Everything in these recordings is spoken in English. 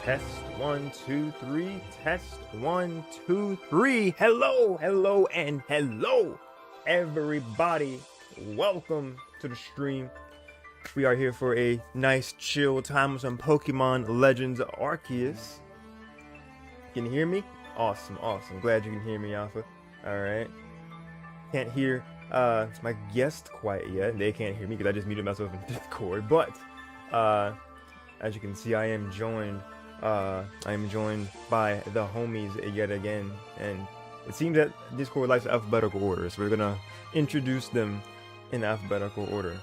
Test 1, 2, 3. Test 1, 2, 3. Hello, hello, and hello, everybody. Welcome to the stream. We are here for a nice, chill time with some Pokemon Legends Arceus. Can you hear me? Awesome, awesome. Glad you can hear me, Alpha. Alright. Can't hear my guest quite yet. They can't hear me because I just muted myself in Discord. But as you can see, I am joined by the homies yet again, and it seems that Discord likes alphabetical order, so we're gonna introduce them in alphabetical order.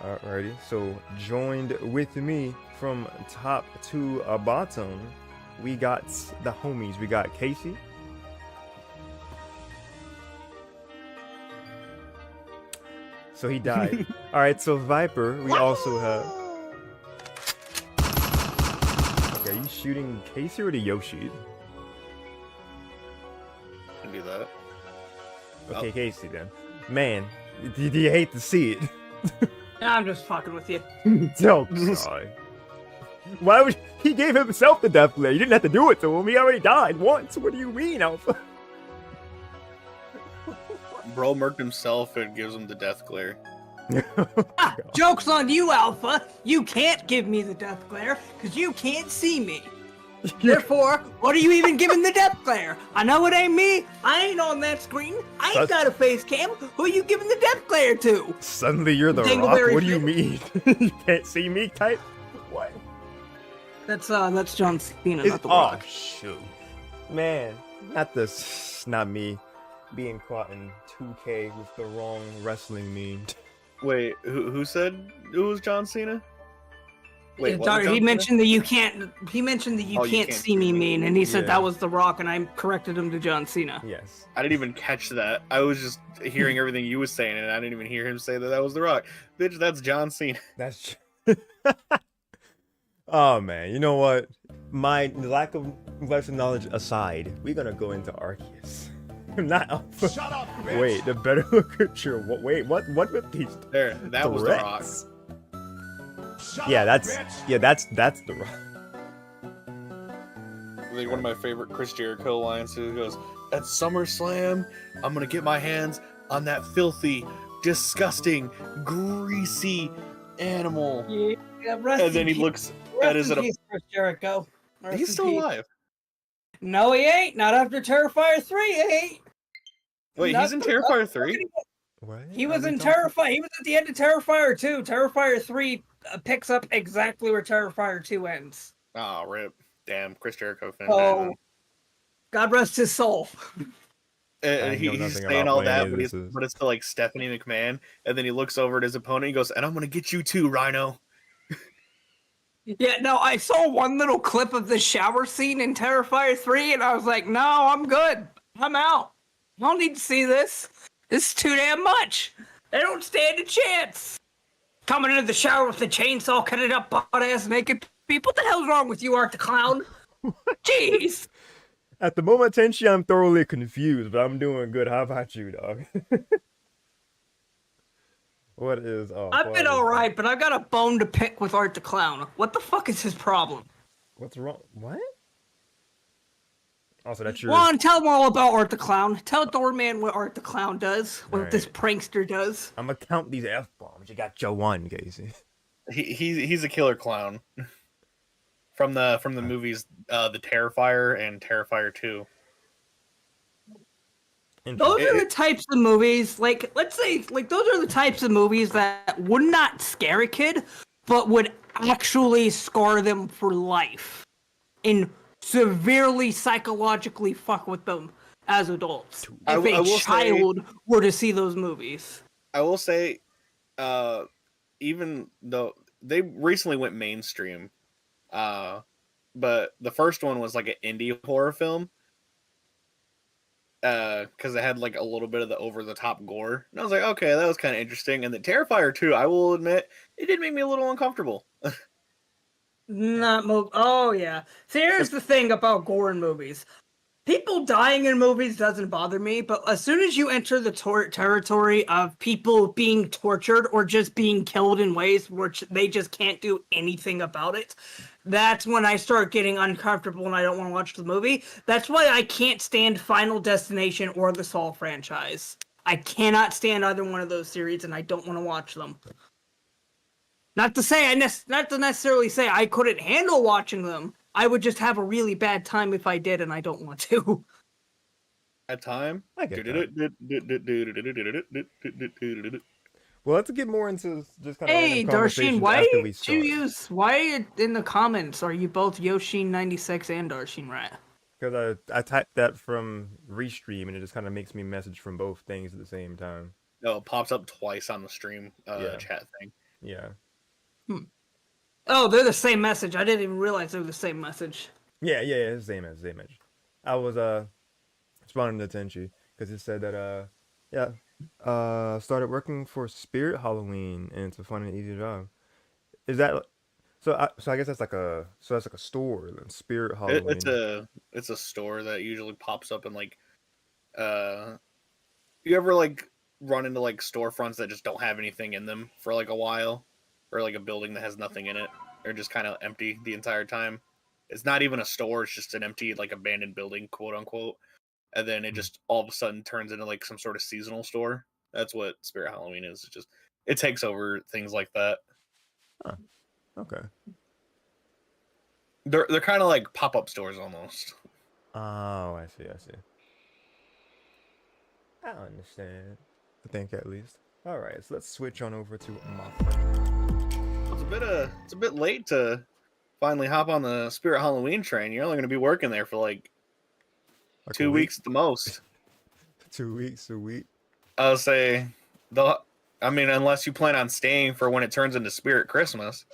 Alrighty, so joined with me from top to bottom, we got the homies. We got Casey. So he died. Alright, so Viper, we also have... Okay, are you shooting Casey or the Yoshi? Can do that. Okay, Casey then. Man, do you hate to see it? I'm just fucking with you. Oh, God. Why would he gave himself the death glare? You didn't have to do it to him. He already died once. What do you mean, Alpha? Bro murked himself and gives him the death glare. Joke's on you, Alpha. You can't give me the death glare because you can't see me. Therefore, what are you even giving the death glare? I know it ain't me. I ain't on that screen. I ain't got a face cam. Who are you giving the death glare to? Suddenly you're the Rock? What do you mean? You can't see me type? What? That's John Cena, not the Rock. Oh, shoot. Man, not me being caught in 2K with the wrong wrestling meme. Wait, who said it was John Cena? Wait, He mentioned that you can't. He mentioned that you can't see me mean, and he said that was The Rock, and I corrected him to John Cena. Yes. I didn't even catch that. I was just hearing everything you was saying, and I didn't even hear him say that was The Rock. Bitch, that's John Cena. That's. Oh man, you know what? My lack of lesson knowledge aside, we're gonna go into Arceus. Not Alpha. Shut up, bitch. Wait, the better look at your wait, what with these there, that was The Rock. Yeah, that's The Rock. Like one of my favorite Chris Jericho lines who goes, "At SummerSlam, I'm gonna get my hands on that filthy, disgusting, greasy animal." Yeah, and then he looks at his Chris Jericho. He's still alive. No, he ain't. Not after Terrifier 3, he ain't. Wait, he's in Terrifier 3? What? He was in Terrifier. He was at the end of Terrifier 2. Terrifier 3 picks up exactly where Terrifier 2 ends. Oh, rip. Damn, Chris Jericho fan. Oh, God rest his soul. And he's saying all that, but it's to like Stephanie McMahon, and then he looks over at his opponent, he goes, "And I'm gonna get you too, Rhino." Yeah, no, I saw one little clip of the shower scene in Terrifier 3, and I was like, no, I'm good. I'm out. I don't need to see this. This is too damn much. They don't stand a chance. Coming into the shower with the chainsaw, cutting up butt-ass naked people. What the hell's wrong with you, Art the Clown? Jeez. At the moment, Tenchi, I'm thoroughly confused, but I'm doing good. How about you, dog? What is... Oh, I've been alright, but I've got a bone to pick with Art the Clown. What the fuck is his problem? What's wrong? What? Also, that's your... Juan, tell him all about Art the Clown. Tell Doorman what Art the Clown does. What this prankster does. I'm gonna count these F-bombs. You got your one, Casey. He's a killer clown. From the movies The Terrifier and Terrifier 2. Those are the types of movies, like, let's say, like, those are the types of movies that would not scare a kid, but would actually scar them for life. And severely psychologically fuck with them as adults. If a child were to see those movies. I will say, even though they recently went mainstream, but the first one was like an indie horror film. Because it had like a little bit of the over-the-top gore, and I was like, okay, that was kind of interesting. And the Terrifier 2, I will admit, it did make me a little uncomfortable. Oh yeah. See, here's the thing about gore in movies. People dying in movies doesn't bother me, but as soon as you enter the territory of people being tortured or just being killed in ways which they just can't do anything about it, that's when I start getting uncomfortable and I don't want to watch the movie. That's why I can't stand Final Destination or the Saw franchise. I cannot stand either one of those series, and I don't want to watch them. Not to necessarily say I couldn't handle watching them. I would just have a really bad time if I did, and I don't want to. At time. I get Well, let's get more into just kind of Hey, random Darshin, conversations why after we do you start. why in the comments are you both Yoshin96 and Darshin Rat? Because I typed that from Restream, and it just kind of makes me message from both things at the same time. No, it pops up twice on the stream Yeah. chat thing. Yeah. Oh, they're the same message. I didn't even realize they were the same message. Yeah, it's the same as same message. I was responding to Tenchi because it said that started working for Spirit Halloween, and it's a fun and easy job. Is that so? I guess that's like a store then, Spirit Halloween. It's a store that usually pops up in like you ever like run into like storefronts that just don't have anything in them for like a while, or like a building that has nothing in it, or just kind of empty the entire time. It's not even a store; it's just an empty like abandoned building, quote unquote. And then it just all of a sudden turns into like some sort of seasonal store. That's what Spirit Halloween is. It takes over things like that. Huh. Okay. They're kind of like pop-up stores almost. Oh, I see. I understand. I think at least. All right, so let's switch on over to my friend. It's a bit late to finally hop on the Spirit Halloween train. You're only going to be working there for like 2 weeks at the most. 2 weeks, a week. I'll say unless you plan on staying for when it turns into Spirit Christmas.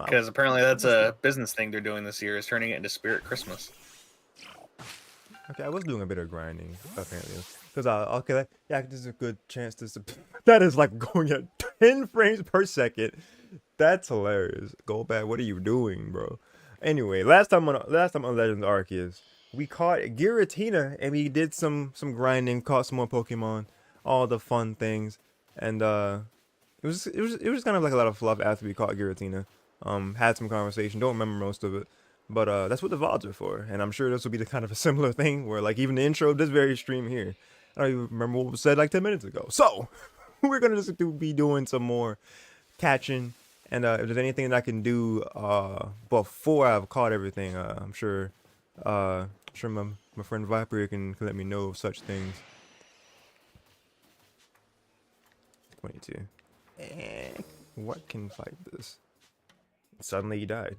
Because apparently that's a business thing they're doing this year, is turning it into Spirit Christmas. Okay, I was doing a bit of grinding apparently, because there's a good chance that is like going at 10 frames per second. That's hilarious. Go back. What are you doing, bro? Anyway, last time on Legends Arceus, we caught Giratina and we did some grinding, caught some more Pokemon, all the fun things, and it was kind of like a lot of fluff after we caught Giratina. Had some conversation, don't remember most of it, but that's what the VODs are for, and I'm sure this will be the kind of a similar thing where like even the intro of this very stream here, I don't even remember what was said like 10 minutes ago. So we're gonna just be doing some more catching. And if there's anything that I can do before I've caught everything, I'm sure my friend Viper can let me know of such things. 22. What can fight this? Suddenly he died.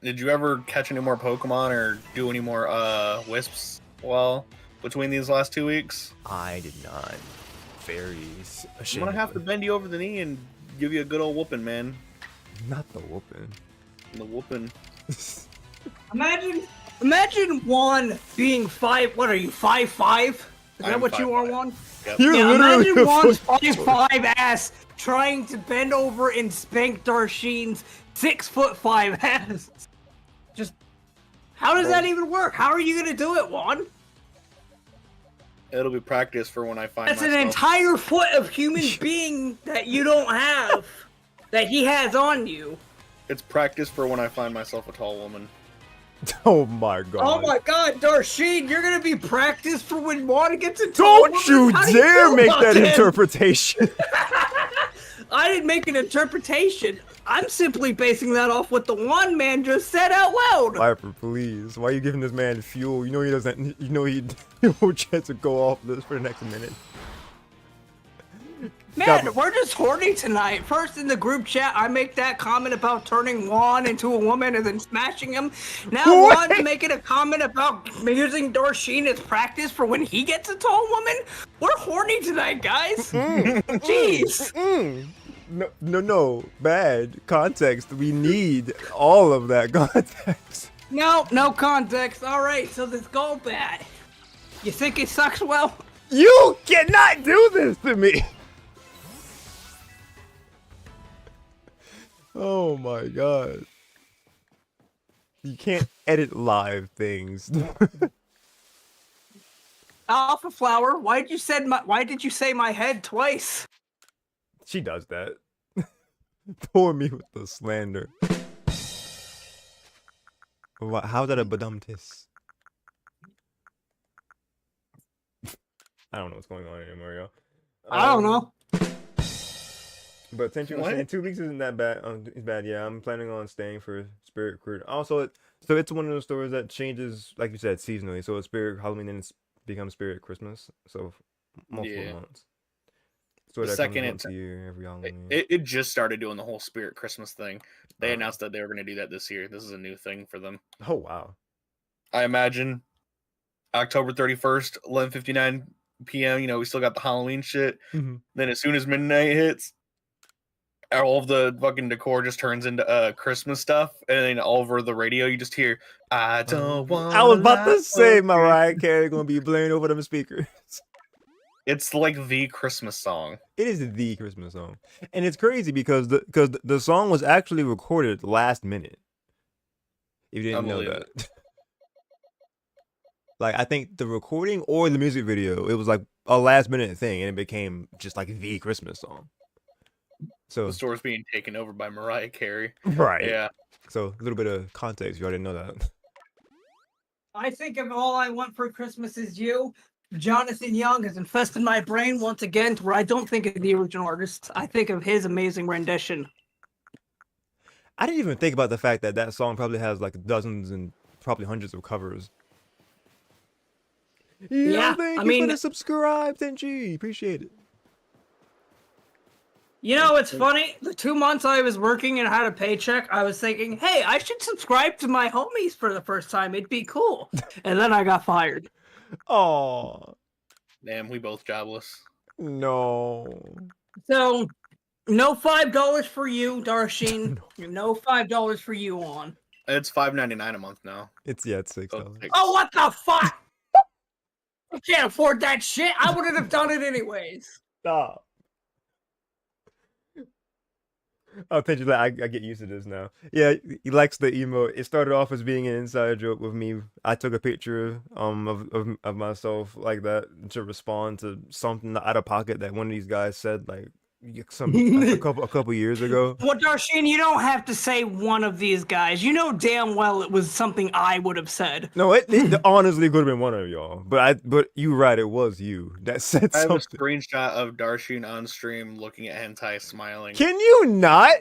Did you ever catch any more Pokemon or do any more Wisps between these last 2 weeks? I did not. Very ashamed. I'm gonna have to bend you over the knee and give you a good old whooping, man. Not the whooping. The whooping. Imagine Juan being 5. What are you, 5'5"? Is that what you are, Juan? Yep. You're literally imagine Juan's 5'5" ass trying to bend over and spank Darshin's 6'5" ass. Just how does that even work? How are you gonna do it, Juan? It'll be practice for when I find That's myself. an entire foot of human being that you don't have, that he has on you. It's practice for when I find myself a tall woman. Oh my god. Oh my god, Darshin, you're gonna be practiced for when Juan gets a tall woman? Don't you How do dare feel make about that him? interpretation. I didn't make an interpretation. I'm simply basing that off what the one man just said out loud. Viper, please. Why are you giving this man fuel? You know he doesn't. You know he won't chance to go off this for the next minute. Man, we're just horny tonight. First in the group chat, I make that comment about turning Juan into a woman and then smashing him. Now Juan's making a comment about using Darshin as practice for when he gets a tall woman. We're horny tonight, guys. Jeez. No. Bad context. We need all of that context. No context. All right, so this Golbat. You think it sucks well? You cannot do this to me. Oh my god. You can't edit live things. Alpha Flower, why did you say my head twice? She does that. Pour me with the slander. How's that a badumtis? I don't know what's going on anymore, yo. I don't know. But Tenchi was What? saying 2 weeks isn't that bad. It's bad. Yeah, I'm planning on staying for Spirit Cruise. Also, so it's one of those stores that changes, like you said, seasonally. So it's Spirit Halloween and it's becomes Spirit Christmas. So multiple Yeah. months. So The that second comes once it- a year, every Halloween. It just started doing the whole Spirit Christmas thing. They Oh. announced that they were going to do that this year. This is a new thing for them. Oh wow. I imagine October 31st, 11:59 p.m. You know, we still got the Halloween shit. Mm-hmm. Then as soon as midnight hits, all of the fucking decor just turns into Christmas stuff, and then all over the radio you just hear, "I don't want." I was about to say Mariah Carey gonna be blaring over them speakers. It's like the Christmas song. It is the Christmas song, and it's crazy because the song was actually recorded last minute. If you didn't know believe that. Like I think the recording or the music video, it was like a last minute thing, and it became just like the Christmas song. So The store's being taken over by Mariah Carey. right, Yeah. So a little bit of context, you already know that. I think of All I Want for Christmas Is You. Jonathan Young has infested my brain once again to where I don't think of the original artist. I think of his amazing rendition. I didn't even think about the fact that that song probably has like dozens and probably hundreds of covers. Yeah, thank I you mean- for the subscribe, Tenchi. Appreciate it. You know, it's funny. The 2 months I was working and had a paycheck, I was thinking, hey, I should subscribe to my homies for the first time. It'd be cool. And then I got fired. Oh Damn, we both jobless. no. So, no $5 for you, Darshin. No $5 for you on. It's $5.99 a month now. It's $6. So it's- Oh, what the fuck? I can't afford that shit. I wouldn't have done it anyways. Stop. Oh, Tenchi, I get used to this now. Yeah, he likes the emote. It started off as being an inside joke with me. I took a picture of myself like that to respond to something out of pocket that one of these guys said like a couple years ago. Well, Darshin, you don't have to say one of these guys. You know damn well it was something I would have said. No, it honestly could have been one of y'all. But you're right, it was you that said I have a something. screenshot of Darshin on stream looking at hentai smiling. Can you not?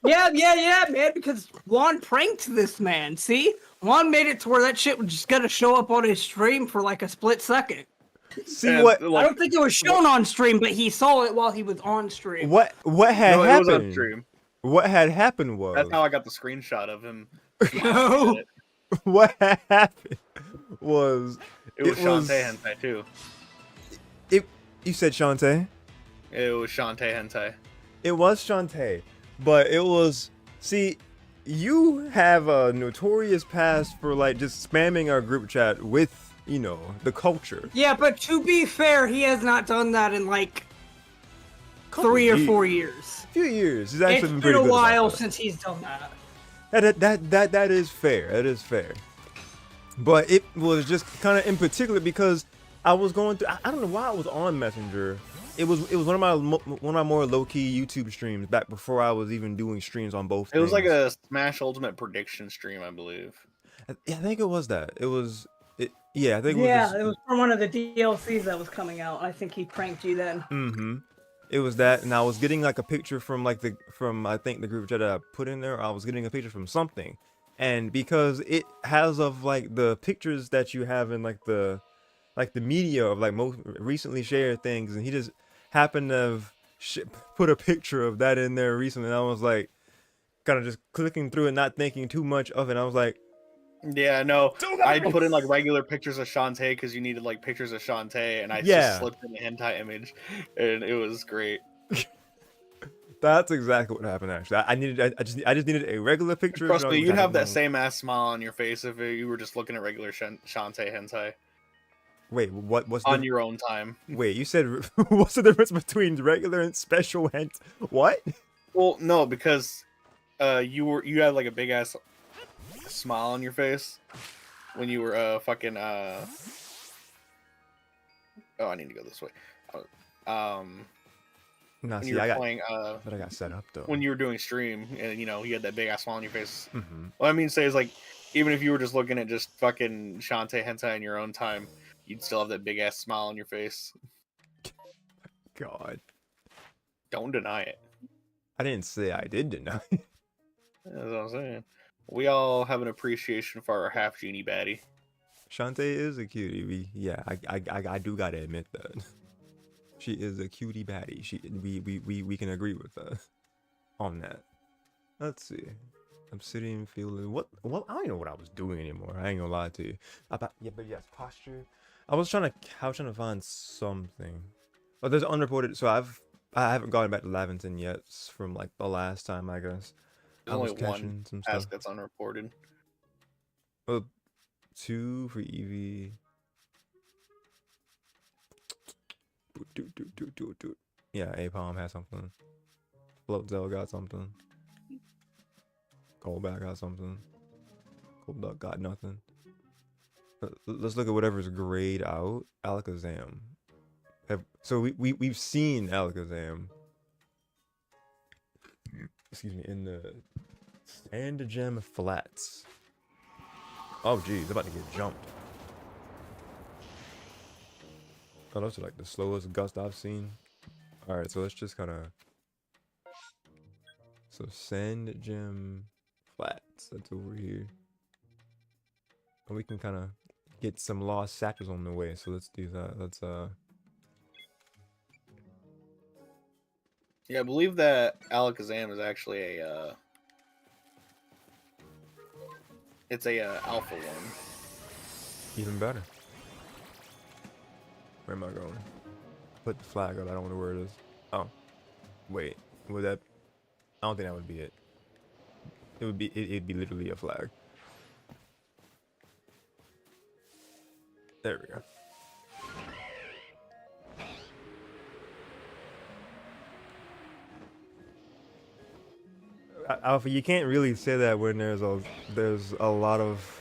Yeah, man, because Juan pranked this man, see? Juan made it to where that shit was just gonna show up on his stream for like a split second. See And, what I don't think it was shown on stream, but he saw it while he was on stream. what had No, it was on happened? stream. What had happened was That's how I got the screenshot of him. No. what had happened was It was It was- Shantae hentai too. you said Shantae? It was Shantae hentai. It was Shantae, but it was see, you have a notorious past for like just spamming our group chat with, you know, the culture. Yeah, but to be fair, he has not done that in like 3 or 4 years. Few years. He's actually It's been been pretty a good about while that. since he's done that. That is fair. That is fair. But it was just kind of in particular because I was going through. I don't know why I was on Messenger. It was one of my more low key YouTube streams back before I was even doing streams on both. It was like things. a Smash Ultimate prediction stream, I believe. Yeah, I think it was that. It was. Yeah, I think. It was Yeah, just, it was from one of the DLCs that was coming out. I think he pranked you then. Mm-hmm. It was that, and I was getting like a picture from I think the group chat that I put in there. I was getting a picture from something, and because it has of like the pictures that you have in like the media of like most recently shared things, and he just happened to have put a picture of that in there recently, and I was like, kind of just clicking through it, not thinking too much of it. And I was like, Yeah, no. Don't I know. put in like regular pictures of Shantae because you needed like pictures of Shantae, and I Yeah. just slipped in the hentai image, and it was great. that's exactly what happened. Actually, I just needed a regular picture. Trust and I me, was you'd like, have that no. same ass smile on your face if you were just looking at regular Shantae hentai Wait, what's on the your own time. Wait, you said what's the difference between regular and special hent? What? Well, no, because you had like a big ass smile on your face when you were fucking oh, I need to go this way. Nah, when see, you were I got, playing but I got set up though. when you were doing stream, and you know you had that big ass smile on your face. Mm-hmm. What I mean to say is like, even if you were just looking at just fucking Shantae hentai in your own time, you'd still have that big ass smile on your face. God, Don't deny it. I didn't say I did deny. That's what I'm saying. We all have an appreciation for our half genie baddie. Shantae is a cutie. I do gotta admit that. She is a cutie baddie. We can agree with that on that. Let's see. I'm sitting feeling what I don't even know what I was doing anymore. I ain't gonna lie to you. But yes, posture. I was trying to find something. Oh, there's unreported. So I haven't gotten back to Laventon yet from like the last time, I guess. There's only one some task stuff. that's unreported. Well, 2 for Eevee. Yeah, Apom has something. Floatzel got something. Coldback got something. Coldduck got nothing. Let's look at whatever's grayed out. Alakazam. So we've seen Alakazam. Excuse me, in the Sandgem Flats. Oh geez, they're about to get jumped. Oh, those are like the slowest gust I've seen. Alright, so let's just kind of... So, Sandgem Flats, that's over here. And we can kind of get some lost sappers on the way, so let's do that. Let's, Yeah, I believe that Alakazam is actually a, it's a alpha one. Even better. Where am I going? Put the flag up. I don't know where it is. Oh, wait. Would that? I don't think that would be it. It would be. It'd be literally a flag. There we go. Alpha, you can't really say that when there's a lot of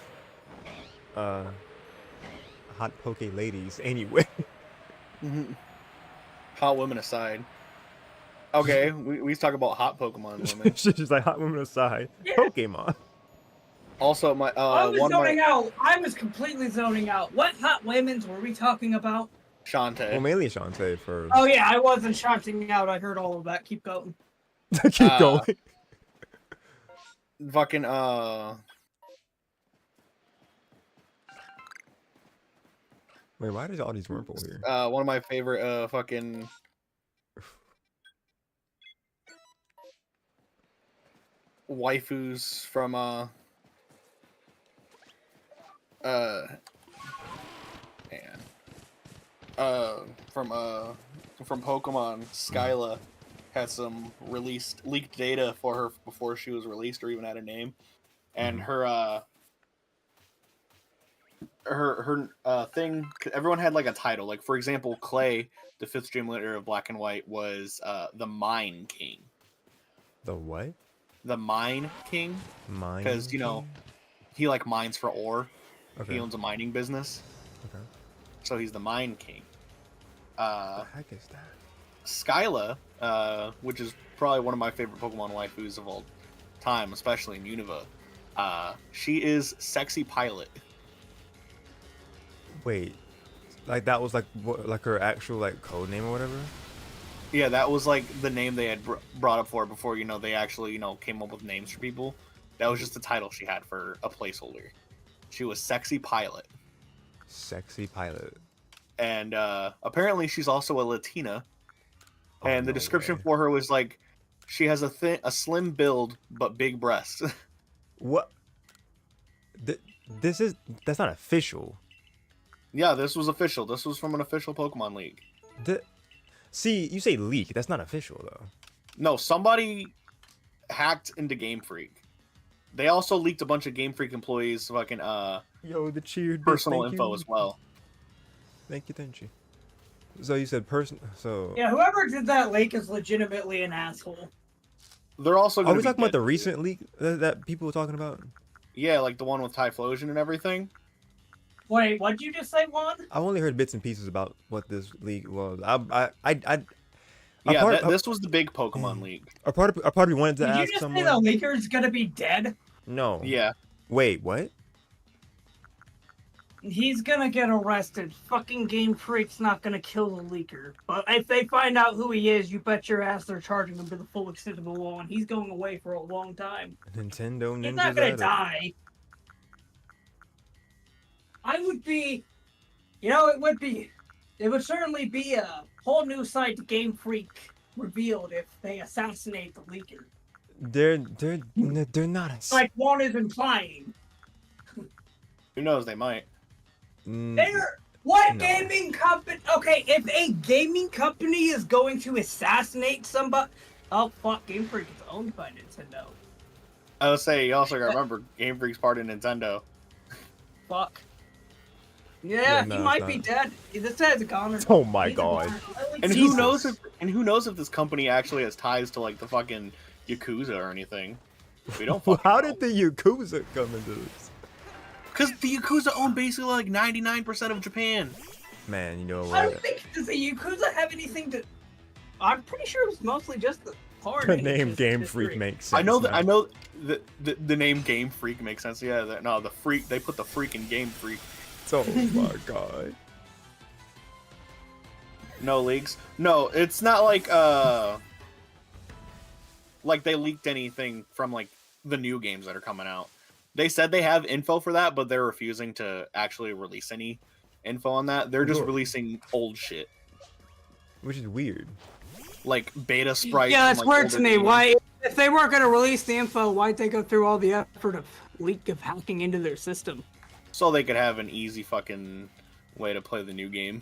hot poke ladies anyway. Hot women aside. Okay, we talk about hot Pokemon women. She's like hot women aside. Yeah. Pokemon. Also, my I was zoning out. I was completely zoning out. What hot women's were we talking about? Shantae. Well, mainly Shantae first. Oh yeah, I wasn't shouting out. I heard all of that. Keep going. Keep going. Fucking Wait, why does all these Wurmple here? one of my favorite fucking waifus from from Pokemon, Skyla had some leaked data for her before she was released or even had a name, and her thing, everyone had like a title. Like for example, Clay, the 5th gym leader of Black and White, was the Mine King. The what? The Mine King. Mine. Because you know, he like mines for ore. Okay. He owns a mining business. Okay. So he's the Mine King. What the heck is that? Skyla, which is probably one of my favorite Pokemon waifus of all time, especially in Unova. She is Sexy Pilot. Wait, like that was like what, like her actual like code name or whatever? Yeah, that was like the name they had brought up for her before, you know, they actually, you know, came up with names for people. That was just the title she had for a placeholder. She was Sexy Pilot. Sexy Pilot. And apparently she's also a Latina. Oh, and the no description way. for her was like, she has a slim build but big breasts. What? That's not official. Yeah, this was official. This was from an official Pokemon League. See, you say leak. That's not official though. No, somebody hacked into Game Freak. They also leaked a bunch of Game Freak employees' fucking Yo, the cheered personal info as well. Thank you, Tenchi. So you said person. So Yeah, whoever did that leak is legitimately an asshole. They're also. Are we talking about the recent leak that people were talking about? Yeah, like the one with Typhlosion and everything. Wait, what did you just say, Juan? I've only heard bits and pieces about what this leak was. I Yeah, this was the big Pokemon league. Our party wanted to Did you ask just someone. say the leaker's gonna be dead? No. Yeah. Wait, what? He's gonna get arrested. Fucking Game Freak's not gonna kill the leaker. But if they find out who he is, you bet your ass they're charging him to the full extent of the law, and he's going away for a long time. Nintendo Ninja. He's not gonna die. I would be, it would certainly be a whole new side to Game Freak revealed if they assassinate the leaker. They're not. Like one is implying. Who knows? They might. What No. gaming company? Okay, if a gaming company is going to assassinate somebody, oh fuck, Game Freak is owned by Nintendo. I would say you also gotta remember Game Freak's part of Nintendo. Fuck. Yeah, Yeah, no, he it's might not. be dead. This guy's a goner. Oh my He's a god. goner. And Jesus. who knows if this company actually has ties to like the fucking Yakuza or anything? We don't. Well, fucking how know. did the Yakuza come into this? Because the Yakuza own basically like 99% of Japan. Man, you know I what? don't think does the Yakuza have anything to. I'm pretty sure it was mostly just the part. The name Game Freak makes sense. I know that. now. I know the name Game Freak makes sense. Yeah. The freak. They put the freak in Game Freak. Oh my god. No leaks. No, it's not like they leaked anything from like the new games that are coming out. They said they have info for that, but they're refusing to actually release any info on that. They're just Cool. releasing old shit, Which is weird. like beta sprites. Yeah, from, it's like, weird older to me. games. Why, if they weren't going to release the info, why'd they go through all the effort of hacking into their system? So they could have an easy fucking way to play the new game,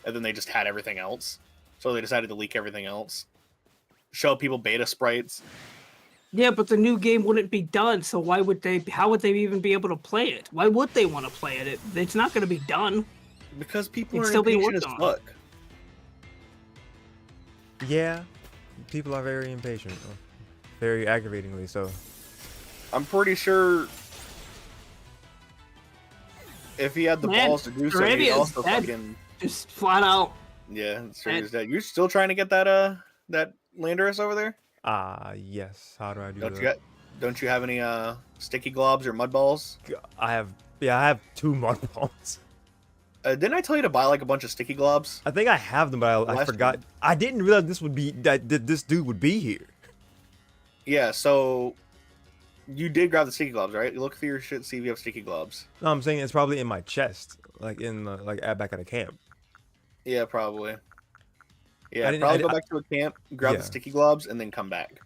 and then they just had everything else. So they decided to leak everything else, show people beta sprites. Yeah, but the new game wouldn't be done, so why would they? How would they even be able to play it? Why would they want to play it? It's not going to be done. Because people It's are still being impatient as worked on. fuck. Yeah, people are very impatient. Very aggravatingly so. I'm pretty sure if he had the Man, balls to do so, he'd Arabia's also dead. fucking Just flat out. yeah. Straight as dead. You're still trying to get that Landorus over there? Yes. How do I do Don't that? don't you have any sticky globs or mud balls? I have 2 mud balls. Didn't I tell you to buy like a bunch of sticky globs? I think I have them, but I Last forgot. one. I didn't realize this dude would be here. Yeah. So you did grab the sticky globs, right? You look through your shit, see if you have sticky globs. No, I'm saying it's probably in my chest, like back at a camp. Yeah, probably. Yeah, I didn't- probably I- go back to a camp, grab Yeah. the sticky globs, and then come back.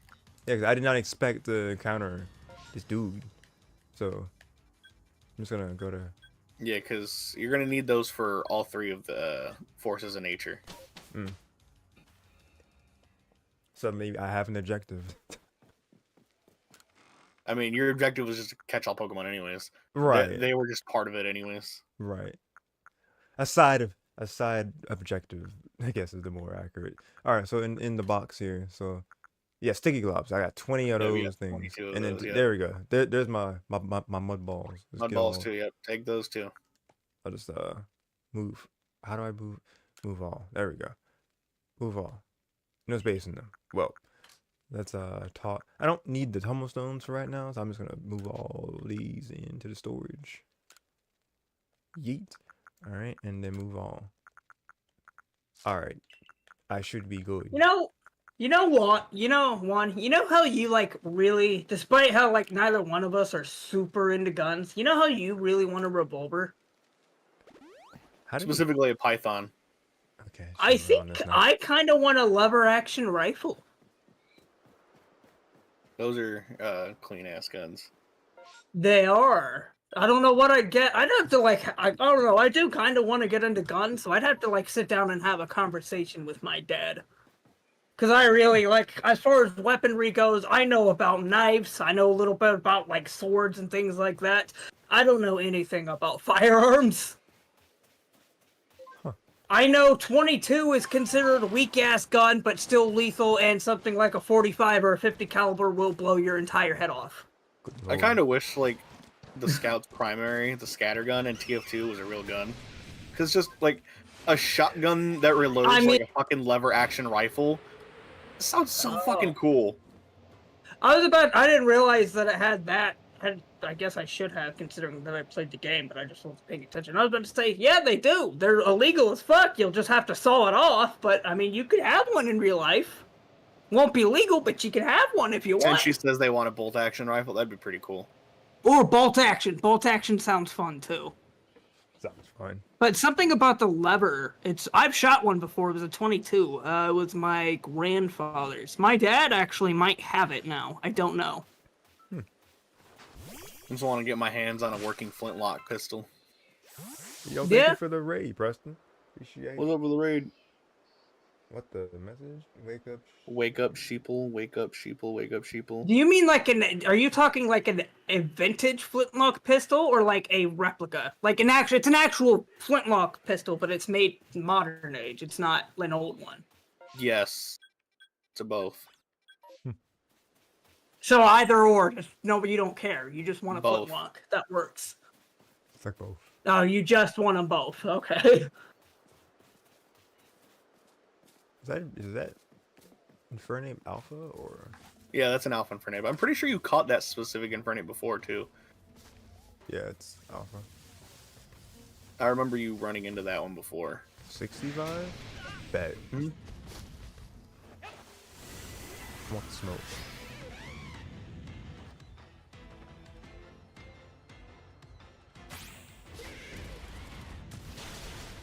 Yeah, 'cause I did not expect to encounter this dude, so I'm just gonna go to. Yeah, because you're gonna need those for all 3 of the forces of nature. So maybe I have an objective. I mean, your objective was just to catch all Pokemon, anyways. Right. They were just part of it, anyways. Right. A side objective, I guess, is the more accurate. All right. So in the box here, so yeah, sticky globs. I got 20 of Yeah, we those got things, 22 of and then those, yeah. there we go. There's my mud balls. Let's Mud get balls all- too. Yep, take those too. I'll just move. How do I move? Move all. There we go. Move all. No space in them. Well, that's talk. I don't need the tumble stones for right now, so I'm just gonna move all these into the storage. Yeet. All right, and then move all. All right, I should be good. You know what? You know how you like really, despite how like neither one of us are super into guns, you know how you really want a revolver? How did Specifically a Python. Okay. I so we're on think this now. I kind of want a lever action rifle. Those are clean ass guns. They are. I don't know what I'd get. I'd have to like, I don't know. I do kind of want to get into guns, so I'd have to like sit down and have a conversation with my dad. Because I really like, as far as weaponry goes, I know about knives. I know a little bit about like swords and things like that. I don't know anything about firearms. Huh. I know 22 is considered a weak-ass gun, but still lethal, and something like a 45 or a 50 caliber will blow your entire head off. Good I lord. kind of wish like the Scout's primary, the scatter gun, and TF2 was a real gun. Because just like a shotgun that reloads I mean- like a fucking lever action rifle It sounds so Oh. fucking cool. I didn't realize that it had that. I guess I should have, considering that I played the game, but I just wasn't paying attention. I was about to say, yeah, they do. They're illegal as fuck. You'll just have to saw it off. But I mean, you could have one in real life. Won't be legal, but you can have one if you want. And she says they want a bolt action rifle. That'd be pretty cool. Or bolt action. Bolt action sounds fun too. Sounds fun. But something about the lever, I've shot one before, it was a 22. It was my grandfather's. My dad actually might have it now. I don't know. I just want to get my hands on a working flintlock pistol. Yo, thank Yeah. you for the raid, Preston. Appreciate it. What's up with the raid? What the message? Wake up. Wake up, sheeple. Wake up, sheeple. Wake up, sheeple. Do you mean like are you talking like a vintage flintlock pistol or like a replica? Like it's an actual flintlock pistol, but it's made modern age. It's not an old one. Yes. To both. So either or, no, but you don't care. You just want a Both. flintlock. That works. It's like both. Oh, you just want them both. Okay. Is that Infernape Alpha or? Yeah, that's an alpha Infernape. I'm pretty sure you caught that specific Infernape before, too. Yeah, it's Alpha. I remember you running into that one before. 65? Bet. Hmm? I want the smoke.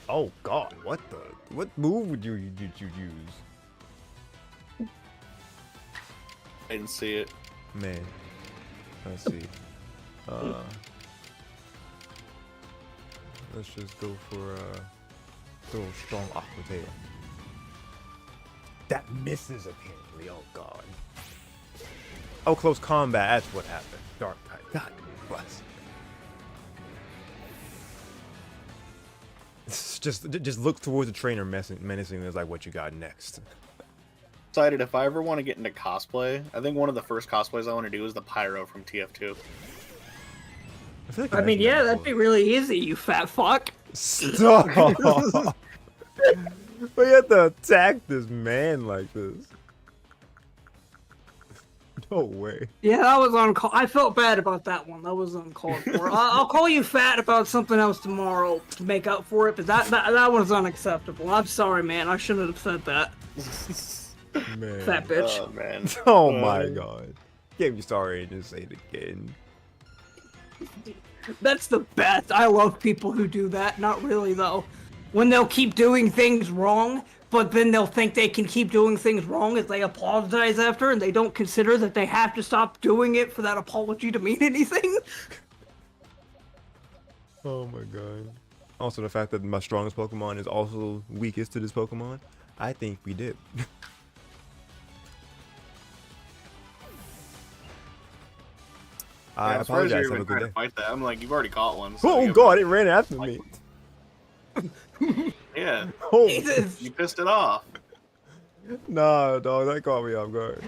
Oh god, what move would you use? I didn't see it. Man. Let's see. Let's just go for a little strong aqua tail. That misses apparently, oh god. Oh, close combat, that's what happened. Dark type. God bless. Just look towards the trainer menacingly. It's like, what you got next? Decided if I ever want to get into cosplay, I think one of the first cosplays I want to do is the Pyro from TF2. I mean, yeah, that'd be really easy, you fat fuck. Stop! We have to attack this man like this. No way. Yeah, that was uncalled. I felt bad about that one. That was uncalled for. I'll call you fat about something else tomorrow to make up for it, but that was unacceptable. I'm sorry, man. I shouldn't have said that. Man. Fat bitch. Oh, man. Oh my god. Can't be sorry and just say it again. That's the best. I love people who do that. Not really, though. When they'll keep doing things wrong, but then they'll think they can keep doing things wrong if they apologize after, and they don't consider that they have to stop doing it for that apology to mean anything. Oh my god. Also, the fact that my strongest Pokemon is also weakest to this Pokemon, I think we did. I apologize. Have a good day. Fight that. I'm like, you've already caught one. So Oh god, it ran after me. Yeah. Oh, Jesus. You pissed it off. nah, dog, that caught me off guard.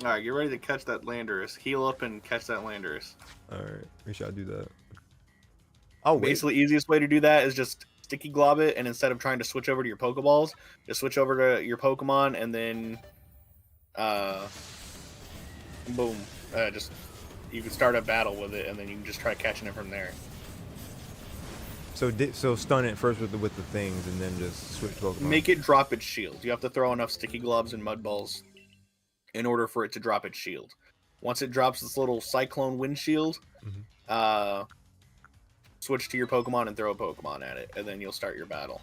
Alright, get ready to catch that Landorus. Heal up and catch that Landorus. Alright, we shall do that. Oh, wait. Basically, easiest way to do that is just sticky glob it, and instead of trying to switch over to your Pokeballs, just switch over to your Pokemon, and then, boom. Just, you can start a battle with it, and then you can just try catching it from there. So stun it first with the things, and then just switch Pokemon. Make it drop its shield. You have to throw enough sticky globs and mud balls in order for it to drop its shield. Once it drops this little cyclone wind shield, switch to your Pokemon and throw a Pokemon at it, and then you'll start your battle.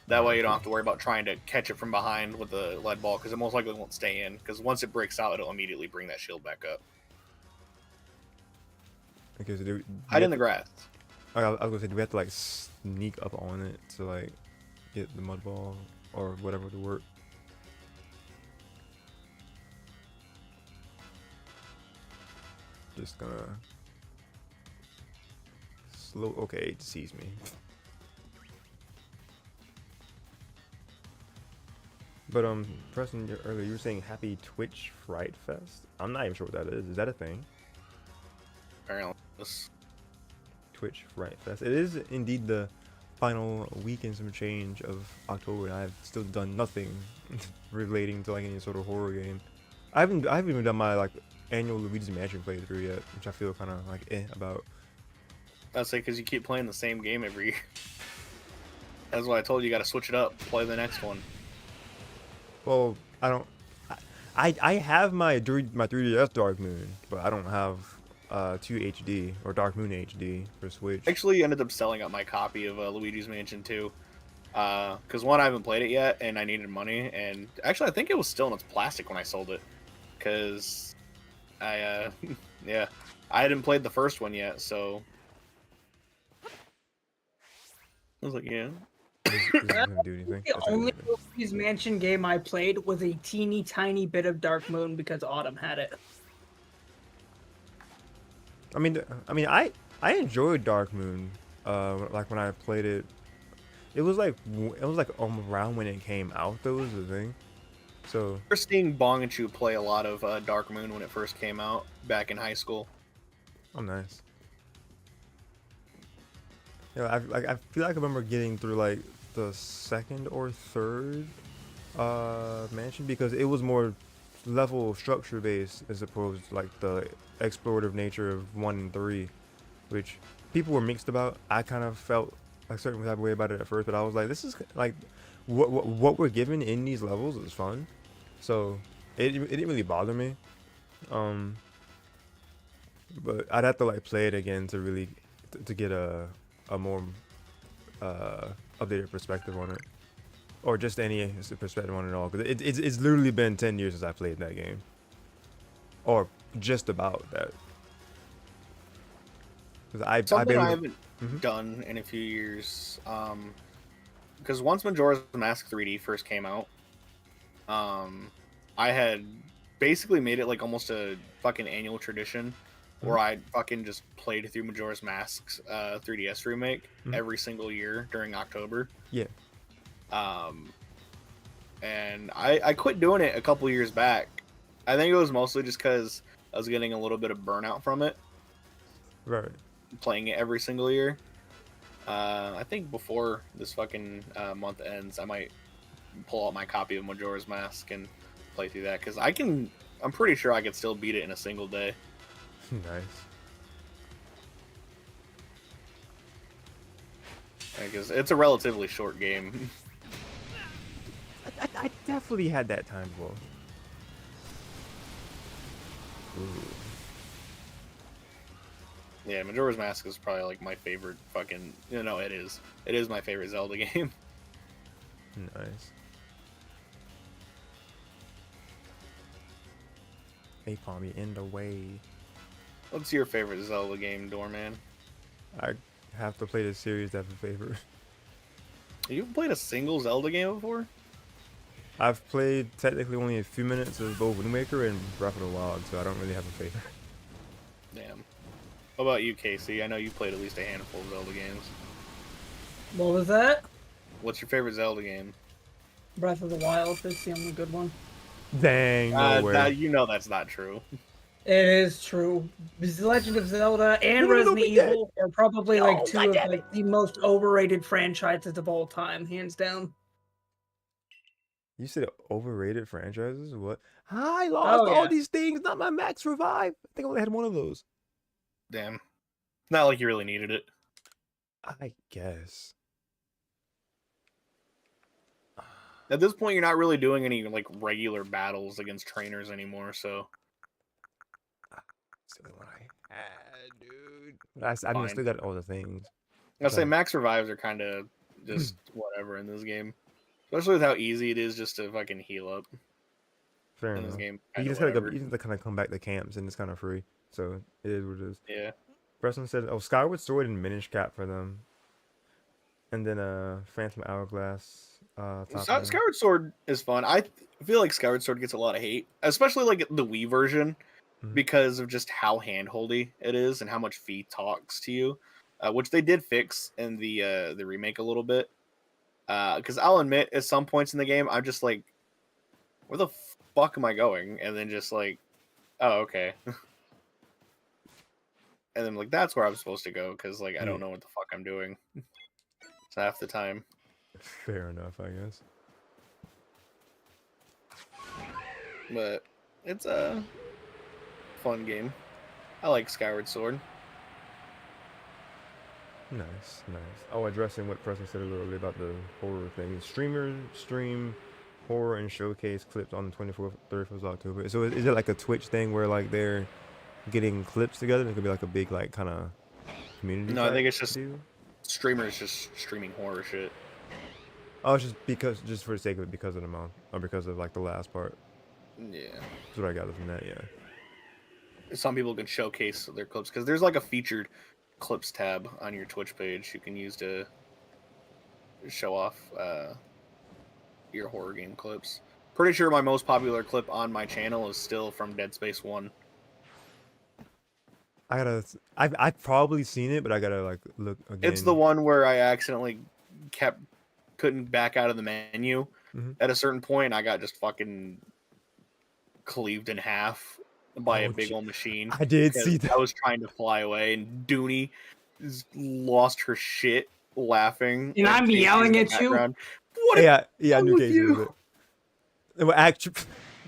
That way you don't have to worry about trying to catch it from behind with the lead ball, because it most likely won't stay in, because once it breaks out, it'll immediately bring that shield back up. Okay, so Hide in the grass. I was gonna say, do we have to like sneak up on it to like get the mud ball or whatever to work? Just gonna slow. Okay, it sees me. But Preston, earlier you were saying Happy Twitch Fright Fest. I'm not even sure what that is. Is that a thing? Apparently. Twitch Fright Fest. It is indeed the final week and some change of October, and I've still done nothing relating to like any sort of horror game. I haven't even done my like annual Luigi's Mansion playthrough yet, which I feel kind of like about. I'd say because you keep playing the same game every year. That's why I told you, got to switch it up. Play the next one. Well, I don't. I have my 3DS Dark Moon, but I don't have 2 HD or Dark Moon HD for Switch. Actually, ended up selling up my copy of Luigi's Mansion 2. Because one, I haven't played it yet, and I needed money. And actually, I think it was still in its plastic when I sold it. Because I, yeah, I hadn't played the first one yet, so I was like, yeah. Doesn't do anything. The only Luigi's Mansion game I played was a teeny tiny bit of Dark Moon because Autumn had it. I mean, I enjoyed Dark Moon. Like when I played it, it was like around when it came out. Though was the thing. So I was seeing Bong and Chu play a lot of Dark Moon when it first came out back in high school. oh, nice. Yeah, I feel like I remember getting through like the second or third mansion because it was more level structure based as opposed to like the explorative nature of 1 and 3, which people were mixed about. I kind of felt a certain type of way about it at first, but I was like, this is like what we're given in these levels is fun, so it didn't really bother me. But I'd have to like play it again to really to get a more updated perspective on it, or just any perspective on it all, because it's literally been 10 years since I played that game, or just about that. Because Something I haven't done in a few years, because once Majora's Mask 3D first came out, I had basically made it like almost a fucking annual tradition where I fucking just played through Majora's Mask's 3DS remake every single year during October. Yeah. And I quit doing it a couple years back. I think it was mostly just because I was getting a little bit of burnout from it. Right. Playing it every single year. I think before this fucking month ends, I might pull out my copy of Majora's Mask and play through that, because I'm pretty sure I could still beat it in a single day. Nice. Because it's a relatively short game. I definitely had that time before. Ooh. Yeah, Majora's Mask is probably like my favorite fucking... No, it is. It is my favorite Zelda game. Nice. Napalm, you in the way. What's your favorite Zelda game, Doorman? I have to play this series to have a favorite. You've played a single Zelda game before? I've played technically only a few minutes of both Wind Waker and Breath of the Wild, so I don't really have a favorite. Damn. What about you, Casey? I know you played at least a handful of Zelda games. What was that? What's your favorite Zelda game? Breath of the Wild is the only good one. Dang, no way. You know that's not true. It is true. The Legend of Zelda and Resident Evil are probably like two of like the most overrated franchises of all time, hands down. You said overrated franchises? What? I lost all these things, not my max revive. I think I only had one of those. Damn. Not like you really needed it. I guess. At this point, you're not really doing any like regular battles against trainers anymore, so. Still what I had, dude. I mean, I still got all the things. I'll say max revives are kind of just whatever in this game. Especially with how easy it is just to fucking heal up. Fair in enough. this game. You just Kinda gotta you just kind of come back to camps, and it's kind of free. So it is what it is. Yeah. Preston said, "Oh, Skyward Sword and Minish Cap for them." And then Phantom Hourglass. Skyward Sword is fun. I feel like Skyward Sword gets a lot of hate, especially like the Wii version, because of just how handholdy it is and how much Fi talks to you, which they did fix in the remake a little bit. Because I'll admit, at some points in the game, I'm just like, where the fuck am I going? And then just like, oh, okay. And then like, that's where I'm supposed to go, because like, I don't know what the fuck I'm doing. half the time. Fair enough, I guess. But it's a fun game. I like Skyward Sword. Nice, nice. Oh, addressing what Preston said a little bit about the horror thing. Streamers stream horror and showcase clips on the 24th, 31st of October. So is it like a Twitch thing where like they're getting clips together? It could be like a big like kind of community. No, I think it's just deal? streamers just streaming horror shit. Oh, it's just for the sake of it, because of the month, or because of like the last part. Yeah. That's what I got from that. Yeah. Some people can showcase their clips because there's like a featured clips tab on your Twitch page you can use to show off your horror game clips. Pretty sure my most popular clip on my channel is still from Dead Space 1. I've probably seen it, but I gotta like look again. It's the one where I accidentally couldn't back out of the menu at a certain point. I got just fucking cleaved in half by a big old machine. I did see that. I was trying to fly away, and Dooney lost her shit laughing. And I'm yelling at you. What? Yeah, I knew Casey was it. Well, actually,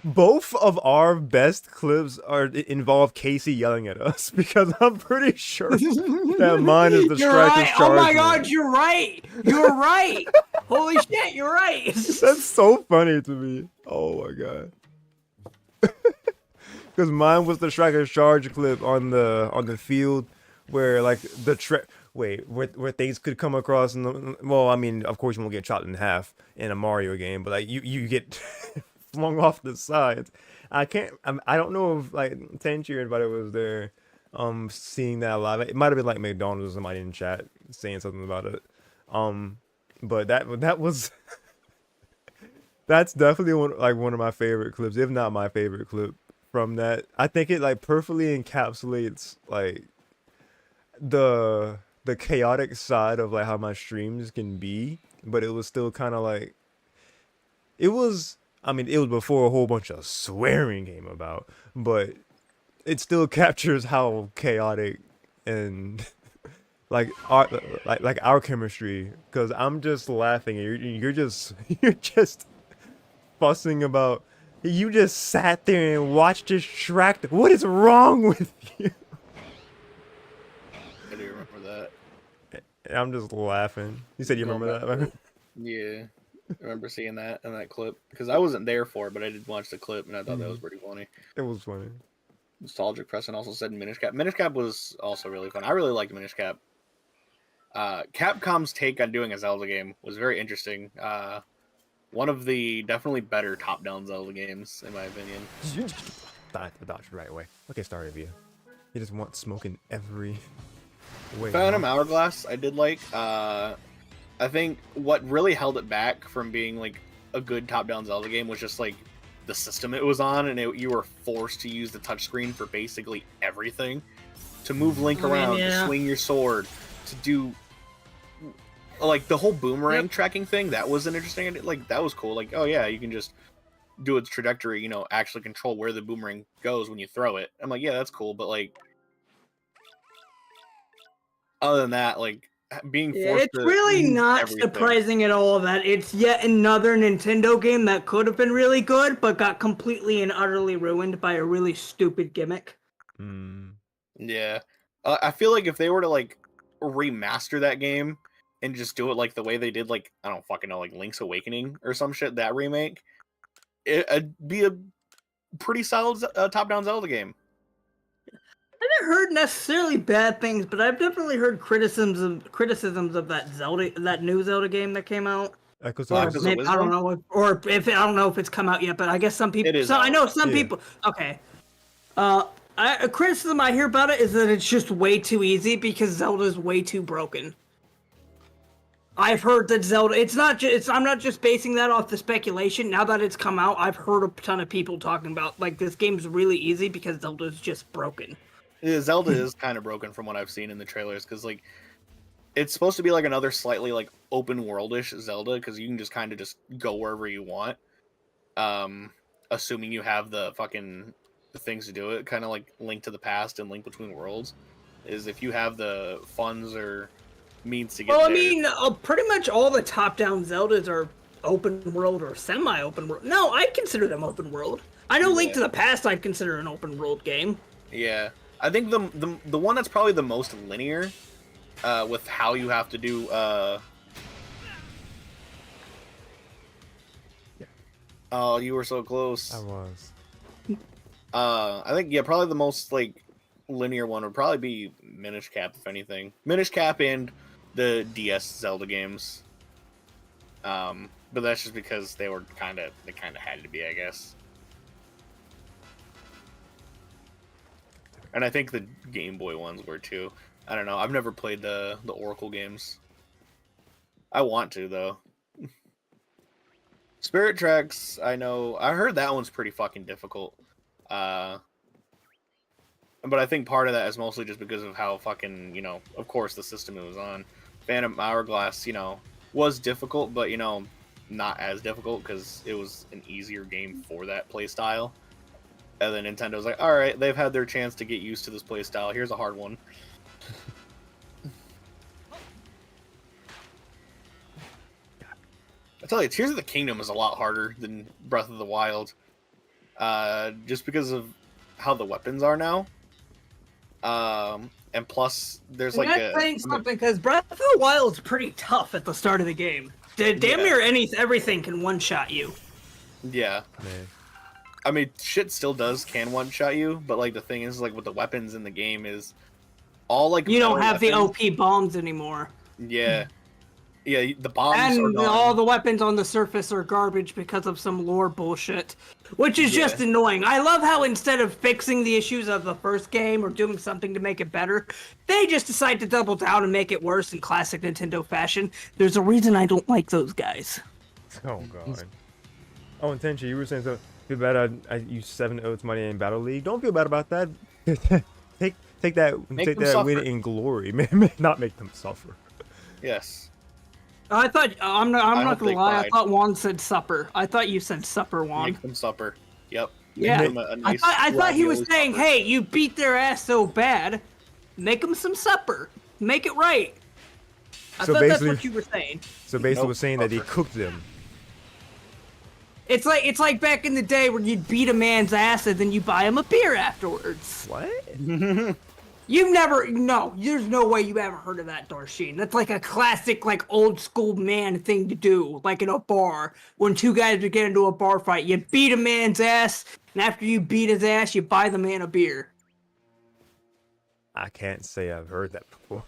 both of our best clips involve Casey yelling at us, because I'm pretty sure that mine is the You're striker's right. charge. Oh my god, you're right. You're right. Holy shit, you're right. That's so funny to me. Oh my god. Because mine was the striker's charge clip on the field where like where things could come across well, I mean, of course you won't get chopped in half in a Mario game, but like you get flung off the sides. I don't know if like Tenchi or anybody was there seeing that live. It might have been like McDonald's or somebody in chat saying something about it. But that was that's definitely one of my favorite clips, if not my favorite clip from that. I think it like perfectly encapsulates like the chaotic side of like how my streams can be, but it was still kind of like it was before a whole bunch of swearing came about, but it still captures how chaotic and like our chemistry, because I'm just laughing and you're just fussing about. You just sat there and watched us track. What is wrong with you? I do remember that. And I'm just laughing. You said you remember that? Yeah, I remember seeing that in that clip because I wasn't there for it, but I did watch the clip and I thought that was pretty funny. It was funny. Nostalgic Preston also said Minish Cap. Minish Cap was also really fun. I really liked Minish Cap. Capcom's take on doing a Zelda game was very interesting. One of the definitely better top-down Zelda games, in my opinion. Dodge right away. Okay, Star Review. You just want smoke in every way. Phantom Hourglass, I did like. I think what really held it back from being like a good top-down Zelda game was just like the system it was on, and you were forced to use the touchscreen for basically everything. To move Link around, to swing your sword, to do like the whole boomerang tracking thing. That was an interesting, like that was cool. Like, oh yeah, you can just do its trajectory, actually control where the boomerang goes when you throw it. I'm like, yeah, that's cool, but like other than that, like being forced it's really not surprising at all that it's yet another Nintendo game that could have been really good but got completely and utterly ruined by a really stupid gimmick. Yeah, I feel like if they were to like remaster that game and just do it like the way they did, like, I don't fucking know, like Link's Awakening or some shit, that remake, it'd be a pretty solid top-down Zelda game. I haven't heard necessarily bad things, but I've definitely heard criticisms of that new Zelda game that came out. I don't know, or if I don't know if it's come out yet, but I guess some people. I know some people. Okay. A criticism I hear about it is that it's just way too easy because Zelda's way too broken. I've heard that Zelda. I'm not just basing that off the speculation. Now that it's come out, I've heard a ton of people talking about like this game's really easy because Zelda's just broken. Yeah, Zelda is kind of broken from what I've seen in the trailers because like it's supposed to be like another slightly like open worldish Zelda because you can just kind of just go wherever you want, assuming you have the fucking things to do it. Kind of like Link to the Past and Link Between Worlds. Is if you have the funds or means to get Well, there. I mean, pretty much all the top-down Zeldas are open world or semi-open world. No, I'd consider them open world. I know Link to the Past I'd consider an open world game. Yeah, I think the one that's probably the most linear, with how you have to do. Oh, you were so close. I was. I think probably the most like linear one would probably be Minish Cap, if anything. Minish Cap and the DS Zelda games. But that's just because they kind of had to be, I guess. And I think the Game Boy ones were too. I don't know. I've never played the Oracle games. I want to though. Spirit Tracks, I know. I heard that one's pretty fucking difficult. But I think part of that is mostly just because of how fucking, of course the system it was on. Phantom Hourglass, was difficult, but, not as difficult because it was an easier game for that playstyle. And then Nintendo was like, alright, they've had their chance to get used to this playstyle. Here's a hard one. I tell you, Tears of the Kingdom is a lot harder than Breath of the Wild. Just because of how the weapons are now. And plus, there's And like that's saying something, because Breath of the Wild is pretty tough at the start of the game. Damn near everything can one-shot you. Yeah. Man. I mean, shit still can one-shot you, but like the thing is, like with the weapons in the game is all like You don't have weapons. the OP bombs anymore. Yeah. Yeah, the bombs are And gone. all the weapons on the surface are garbage because of some lore bullshit. Which is just annoying. I love how instead of fixing the issues of the first game or doing something to make it better, they just decide to double down and make it worse in classic Nintendo fashion. There's a reason I don't like those guys. Oh god. Oh, and Tenchi, you were saying so. Feel bad I used 7 oats money in Battle League. Don't feel bad about that. take that win in glory. Not make them suffer. Yes. I thought I'm not gonna lie. cried. I thought Juan said supper. I thought you said supper, Juan. Make them supper. Yep. Yeah. Make them a nice I thought he was ravioli saying, supper. "Hey, you beat their ass so bad, make them some supper. Make it right." I So thought that's basically- what you were saying. So basically, Nope, was saying that he suffer. cooked them. It's like back in the day where you'd beat a man's ass and then you buy him a beer afterwards. What? There's no way you ever heard of that, Darsheen. That's like a classic, like old school man thing to do, like in a bar. When two guys would get into a bar fight, you beat a man's ass, and after you beat his ass, you buy the man a beer. I can't say I've heard that before.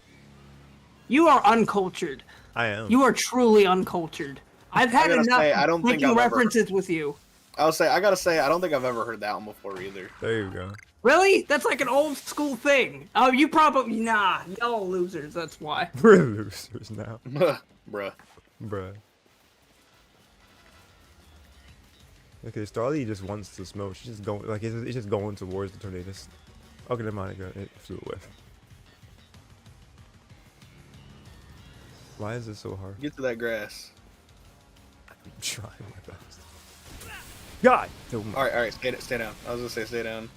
You are uncultured. I am. You are truly uncultured. I've had gotta enough say, I don't think freaking I've ever- references with you. I gotta say, I don't think I've ever heard that one before either. There you go. Really? That's like an old school thing. Oh, you probably y'all losers. That's why. We're losers now, Bruh. bruh. Okay, Starly just wants to smoke. She's just going like it's just going towards the tornadoes. Okay, never mind. It flew away. Why is this so hard? Get to that grass. I'm trying my best. God! Alright, stay down. I was gonna say stay down.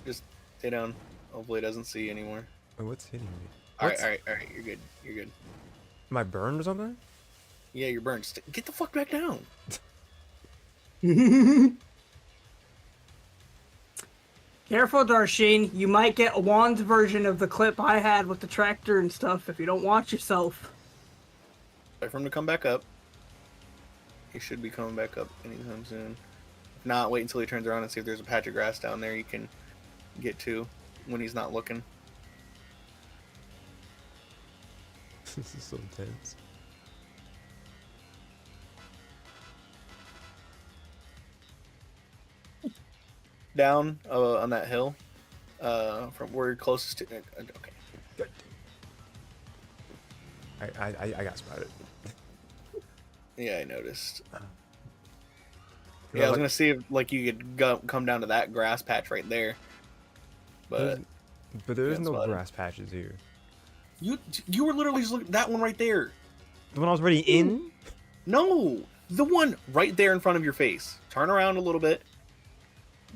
Just stay down. Hopefully it doesn't see you anymore. Wait, what's hitting me? Alright, you're good. You're good. Am I burned or something? Yeah, you're burned. Get the fuck back down. Careful, Darsheen. You might get Juan's version of the clip I had with the tractor and stuff if you don't watch yourself. Wait for him to come back up. He should be coming back up anytime soon. If not, wait until he turns around and see if there's a patch of grass down there you can get to when he's not looking. This is so intense. Down on that hill, from where you're closest to. Okay. Good. I got spotted. Yeah, I noticed. Yeah, Yeah, I was gonna see if like you could come down to that grass patch right there, but there's yeah, no spotted. grass patches here. you were literally just looking at that one right there. The one I was already in? No, the one right there in front of your face. Turn around a little bit.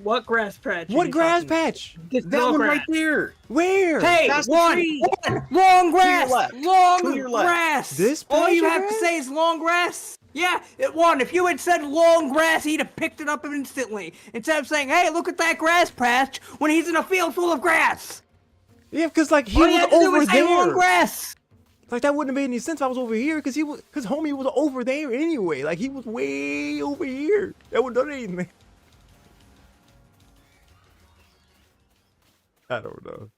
What grass patch? What grass patch? Just That tall one grass. right there. Where? Hey, That's the one, tree. long grass, left. long To your left. grass. This All patch you of have to grass? say is long grass. Yeah, it won. If you had said long grass, he'd have picked it up instantly. Instead of saying, "Hey, look at that grass patch," when he's in a field full of grass. Yeah, because like he All you was had to do over was say long there. grass. Like that wouldn't have made any sense if I was over here, because homie was over there anyway. Like he was way over here. That wouldn't have done anything. I don't know.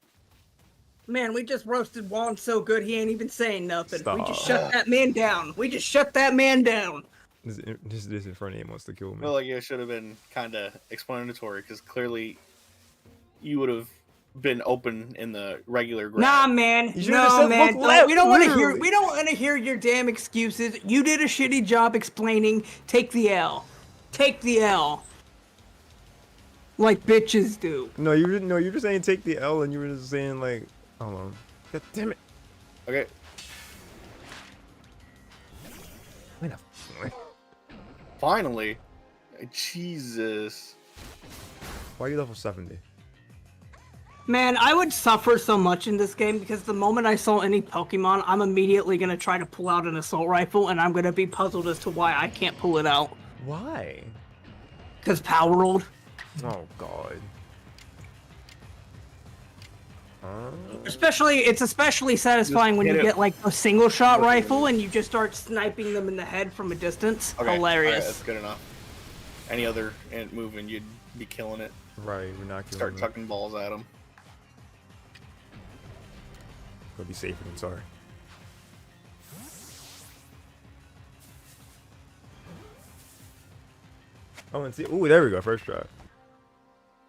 Man, we just roasted Juan so good he ain't even saying nothing. We just Stop. shut that man down. We just shut that man down. This in front of him wants to kill me. I feel like it should have been kind of explanatory because clearly you would have been open in the regular grass. Nah, man. You should've just No, said, man. "Look No, left," we don't want to hear. literally. We don't want to hear your damn excuses. You did a shitty job explaining. Take the L. Take the L. Like bitches do. No, you didn't. No, you were just saying take the L, and you were just saying like, hold on. God damn it. Okay. Wait a. Finally. Jesus. Why are you level 70? Man, I would suffer so much in this game because the moment I saw any Pokemon, I'm immediately gonna try to pull out an assault rifle, and I'm gonna be puzzled as to why I can't pull it out. Why? Cause Power Rolled. Oh God. It's especially satisfying when hit you it. get like a single shot rifle and you just start sniping them in the head from a distance. Okay. Hilarious. Alright, that's good enough. Any other move and you'd be killing it. Right, we're not killing Start them. tucking balls at them. Go be safer than sorry. Oh, and see. Ooh, there we go. First try.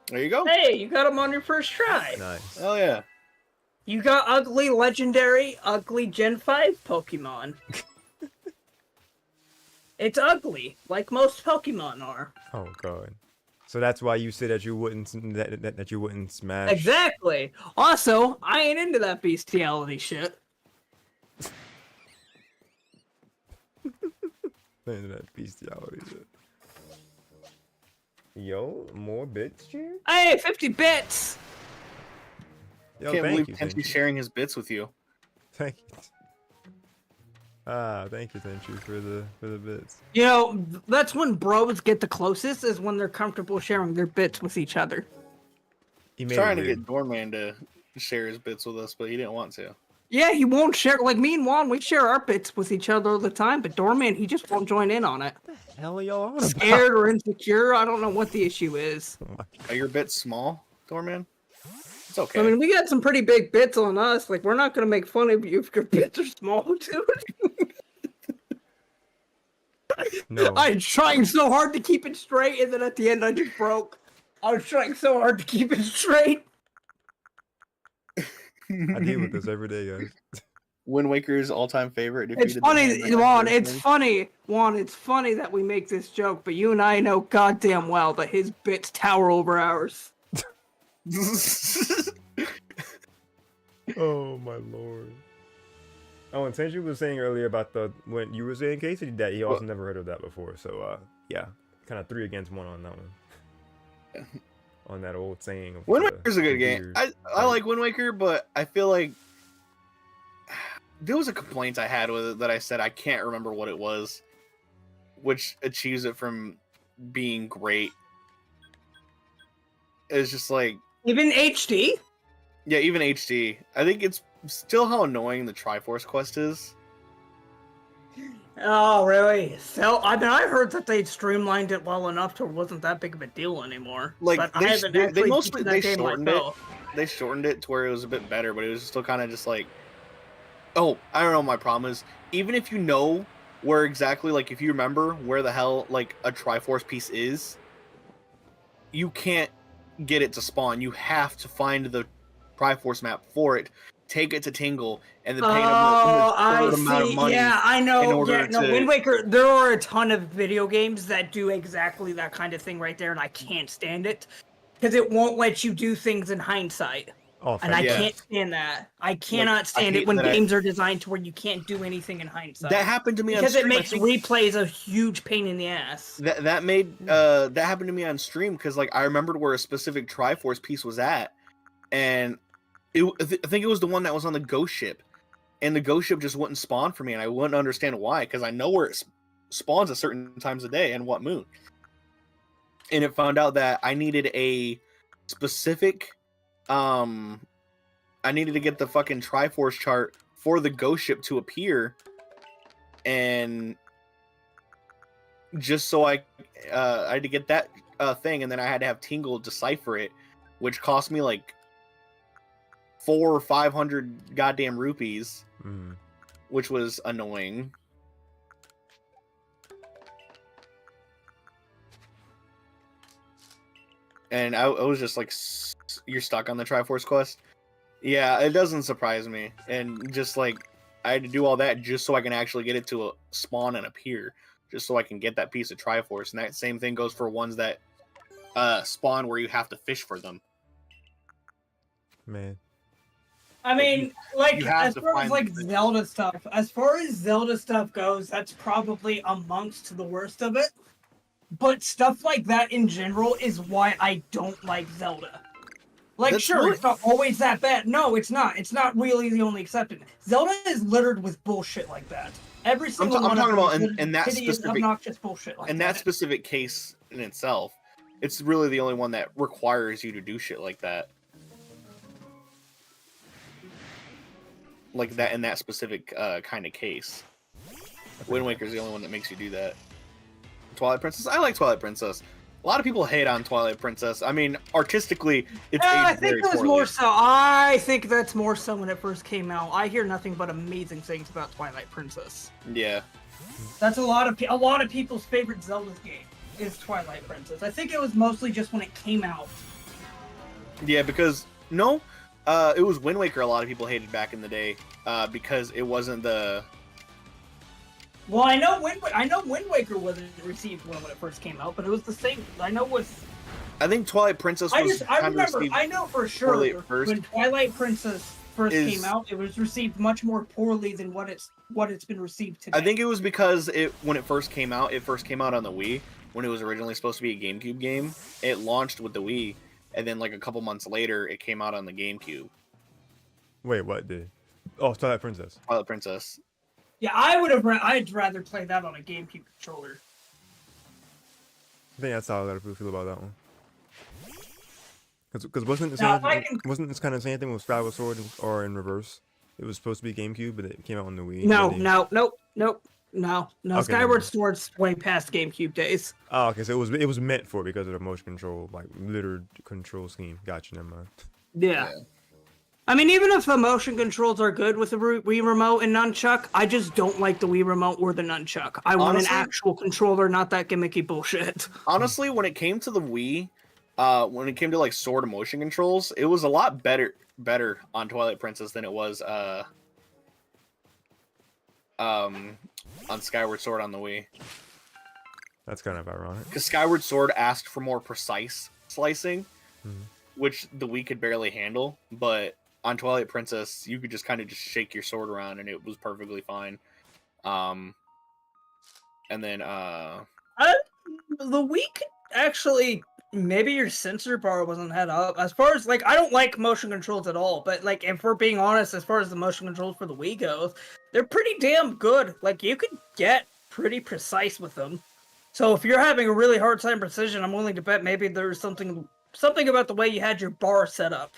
There you go. Hey, you got him on your first try. Nice. Hell yeah. You got ugly, legendary, ugly Gen 5 Pokemon. It's ugly, like most Pokemon are. Oh God. So that's why you said that you wouldn't that you wouldn't smash. Exactly. Also, I ain't into that bestiality shit. Into that bestiality shit. Yo, more bits here? Hey, 50 bits! Yo, Can't believe thank Tenchi's you. sharing his bits with you. Thank you. Thank you, Tenchi, for the bits. You know, that's when bros get the closest, is when they're comfortable sharing their bits with each other. He made Trying it to weird. get Doorman to share his bits with us, but he didn't want to. Yeah, he won't share, like me and Juan, we share our bits with each other all the time, but Doorman, he just won't join in on it. Hell, y'all on about? Scared or insecure, I don't know what the issue is. Oh my Are your bits small, Doorman? It's okay. I mean, we got some pretty big bits on us, like, we're not gonna make fun of you if your bits are small, dude. No. I was trying so hard to keep it straight, and then at the end I just broke. I was trying so hard to keep it straight. I deal with this every day, guys. Wind Waker's all-time favorite. It's funny, Juan. It's funny, Juan. It's funny that we make this joke, but you and I know goddamn well that his bits tower over ours. Oh my lord. Oh, and Tenchi was saying earlier about when you were saying Casey that he also never heard of that before. So yeah, kind of 3 against 1 on that one. On that old saying. Of Wind the- Waker's a good the game. weird- I like Wind Waker, but I feel like there was a complaint I had with it that I said I can't remember what it was, which achieves it from being great. It's just like, Even HD. yeah, even HD. I think it's still how annoying the Triforce quest is. Oh, really? So, I mean, I heard that they streamlined it well enough to it wasn't that big of a deal anymore. Like, but I they haven't they actually mostly- beaten they that game shortened it. myself. They shortened it to where it was a bit better, but it was still kind of just like, oh, I don't know what my problem is. Even if you know where exactly, like, if you remember where the hell, like, a Triforce piece is, you can't get it to spawn. You have to find the Triforce map for it, take it to Tingle, and then pay them Oh, the I absurd amount of see. money. Yeah, I in know. order Yeah, no, to- Wind Waker. There are a ton of video games that do exactly that kind of thing right there, and I can't stand it because it won't let you do things in hindsight. Oh, And I Yeah. can't stand that. I cannot stand hate it when that games are designed to where you can't do anything in hindsight. That happened to me because on it stream. makes replays a huge pain in the ass. That happened to me on stream because like I remembered where a specific Triforce piece was at, and I think it was the one that was on the ghost ship, and the ghost ship just wouldn't spawn for me, and I wouldn't understand why because I know where it spawns at certain times of day and what moon. And it found out that I needed a specific, I needed to get the fucking Triforce chart for the ghost ship to appear, and just so I had to get that thing, and then I had to have Tingle decipher it, which cost me like 400 or 500 goddamn rupees, which was annoying. And I was just like, you're stuck on the Triforce quest? Yeah, it doesn't surprise me. And just like, I had to do all that just so I can actually get it to spawn and appear, just so I can get that piece of Triforce. And that same thing goes for ones that spawn where you have to fish for them. Man. I mean, like, have as to far as find like the- Zelda stuff goes, that's probably amongst the worst of it. But stuff like that in general is why I don't like Zelda. Like, That's sure, really- it's not always that bad. No, it's not. It's not really the only exception. Zelda is littered with bullshit like that. Every single I'm one talking of about them is in that hideous, specific- obnoxious bullshit like In that. that specific case in itself, it's really the only one that requires you to do shit like that. Like that in that specific kind of case. Wind Waker's the only one that makes you do that. Twilight Princess? I like Twilight Princess. A lot of people hate on Twilight Princess. I mean, artistically, it's I aged think very it was poorly. more so. I think that's more so when it first came out. I hear nothing but amazing things about Twilight Princess. Yeah. That's a lot of people's favorite Zelda game is Twilight Princess. I think it was mostly just when it came out. Yeah, because it was Wind Waker a lot of people hated back in the day because it wasn't the... Well, I know Wind Waker wasn't received well when it first came out, but it was the same. I know with. I think Twilight Princess was I know for sure poorly at first. when Twilight Princess first Is- came out, it was received much more poorly than what it's been received today. I think it was because when it first came out on the Wii, when it was originally supposed to be a GameCube game. It launched with the Wii, and then like a couple months later, it came out on the GameCube. Wait, what did? Oh, Twilight Princess. Twilight Princess. Yeah, I'd rather play that on a GameCube controller. I think that's how a lot of people feel about that one. Because wasn't it Now, if I can- wasn't this kind of the same thing with Skyward Sword or in reverse? It was supposed to be GameCube, but it came out on the Wii. No, and then no. Okay, Skyward never Sword's way past GameCube days. Oh, okay. So it was meant for because of the motion control, like littered control scheme. Gotcha. Never mind. Yeah. I mean, even if the motion controls are good with the Wii Remote and Nunchuck, I just don't like the Wii Remote or the Nunchuck. I want an Honestly- actual controller, not that gimmicky bullshit. Honestly, when it came to the Wii, when it came to like sword and motion controls, it was a lot better on Twilight Princess than it was on Skyward Sword on the Wii. That's kind of ironic. Because Skyward Sword asked for more precise slicing, which the Wii could barely handle. But on Twilight Princess, you could just kind of just shake your sword around and it was perfectly fine. And then The Wii could actually, maybe your sensor bar wasn't head up. As far as, like, I don't like motion controls at all, but, like, if we're being honest, as far as the motion controls for the Wii goes, they're pretty damn good. Like, you could get pretty precise with them. So if you're having a really hard time precision, I'm willing to bet maybe there's something about the way you had your bar set up.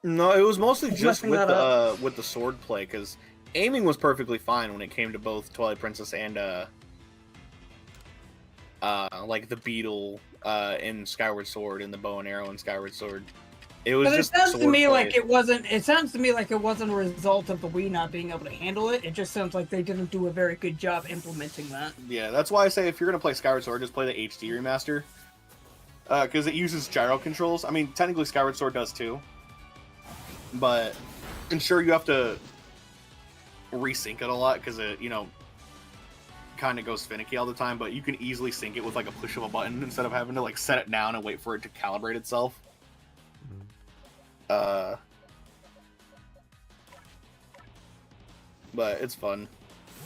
no, it was mostly Just just messing with that with the sword play, because aiming was perfectly fine when it came to both Twilight Princess and like the beetle in Skyward Sword and the bow and arrow in Skyward Sword. It was But it just sounds to sword me play. like it wasn't. It sounds to me like it wasn't a result of the Wii not being able to handle it. It just sounds like they didn't do a very good job implementing that. Yeah, that's why I say if you're gonna play Skyward Sword, just play the HD remaster, because it uses gyro controls. I mean, technically Skyward Sword does too, but I'm sure you have to resync it a lot because it, kind of goes finicky all the time. But you can easily sync it with like a push of a button instead of having to like set it down and wait for it to calibrate itself. but it's fun.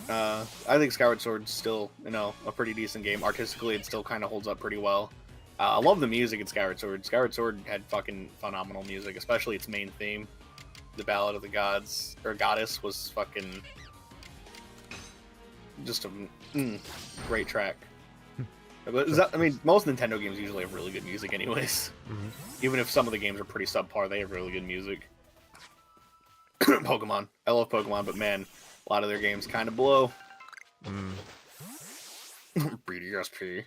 I think Skyward Sword's still, a pretty decent game. Artistically, it still kind of holds up pretty well. I love the music in Skyward Sword. Skyward Sword had fucking phenomenal music, especially its main theme. The Ballad of the Gods, or Goddess, was fucking just a great track. But most Nintendo games usually have really good music anyways. Mm-hmm. Even if some of the games are pretty subpar, they have really good music. Pokemon. I love Pokemon, but man, a lot of their games kind of blow. BDSP.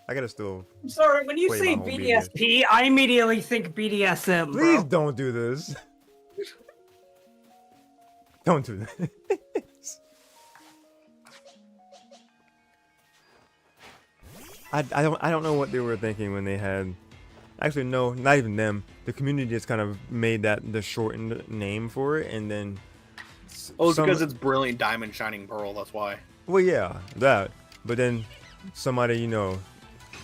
I gotta still. I'm sorry, when you play say my whole BDSP, I immediately think BDSM, bro. Please don't do this. Don't do this. I don't know what they were thinking when they had. Actually, no, not even them. The community just kind of made that the shortened name for it, and then. Oh, it's because it's Brilliant Diamond Shining Pearl. That's why. Well, yeah, that. But then somebody,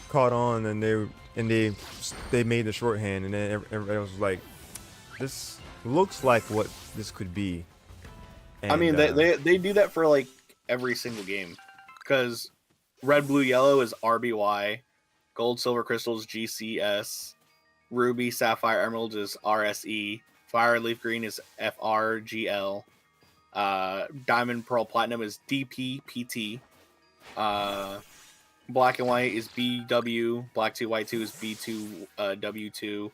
caught on, and they made the shorthand, and then everybody else was like, "This looks like what this could be." And, I mean, they do that for like every single game, because Red, Blue, Yellow is RBY, Gold, Silver, Crystals GCS, Ruby, Sapphire, Emerald is RSE, Fire, Leaf Green is FRGL, Diamond, Pearl, Platinum is DPPT, Black and White is BW, Black 2, White 2 is B2, W2,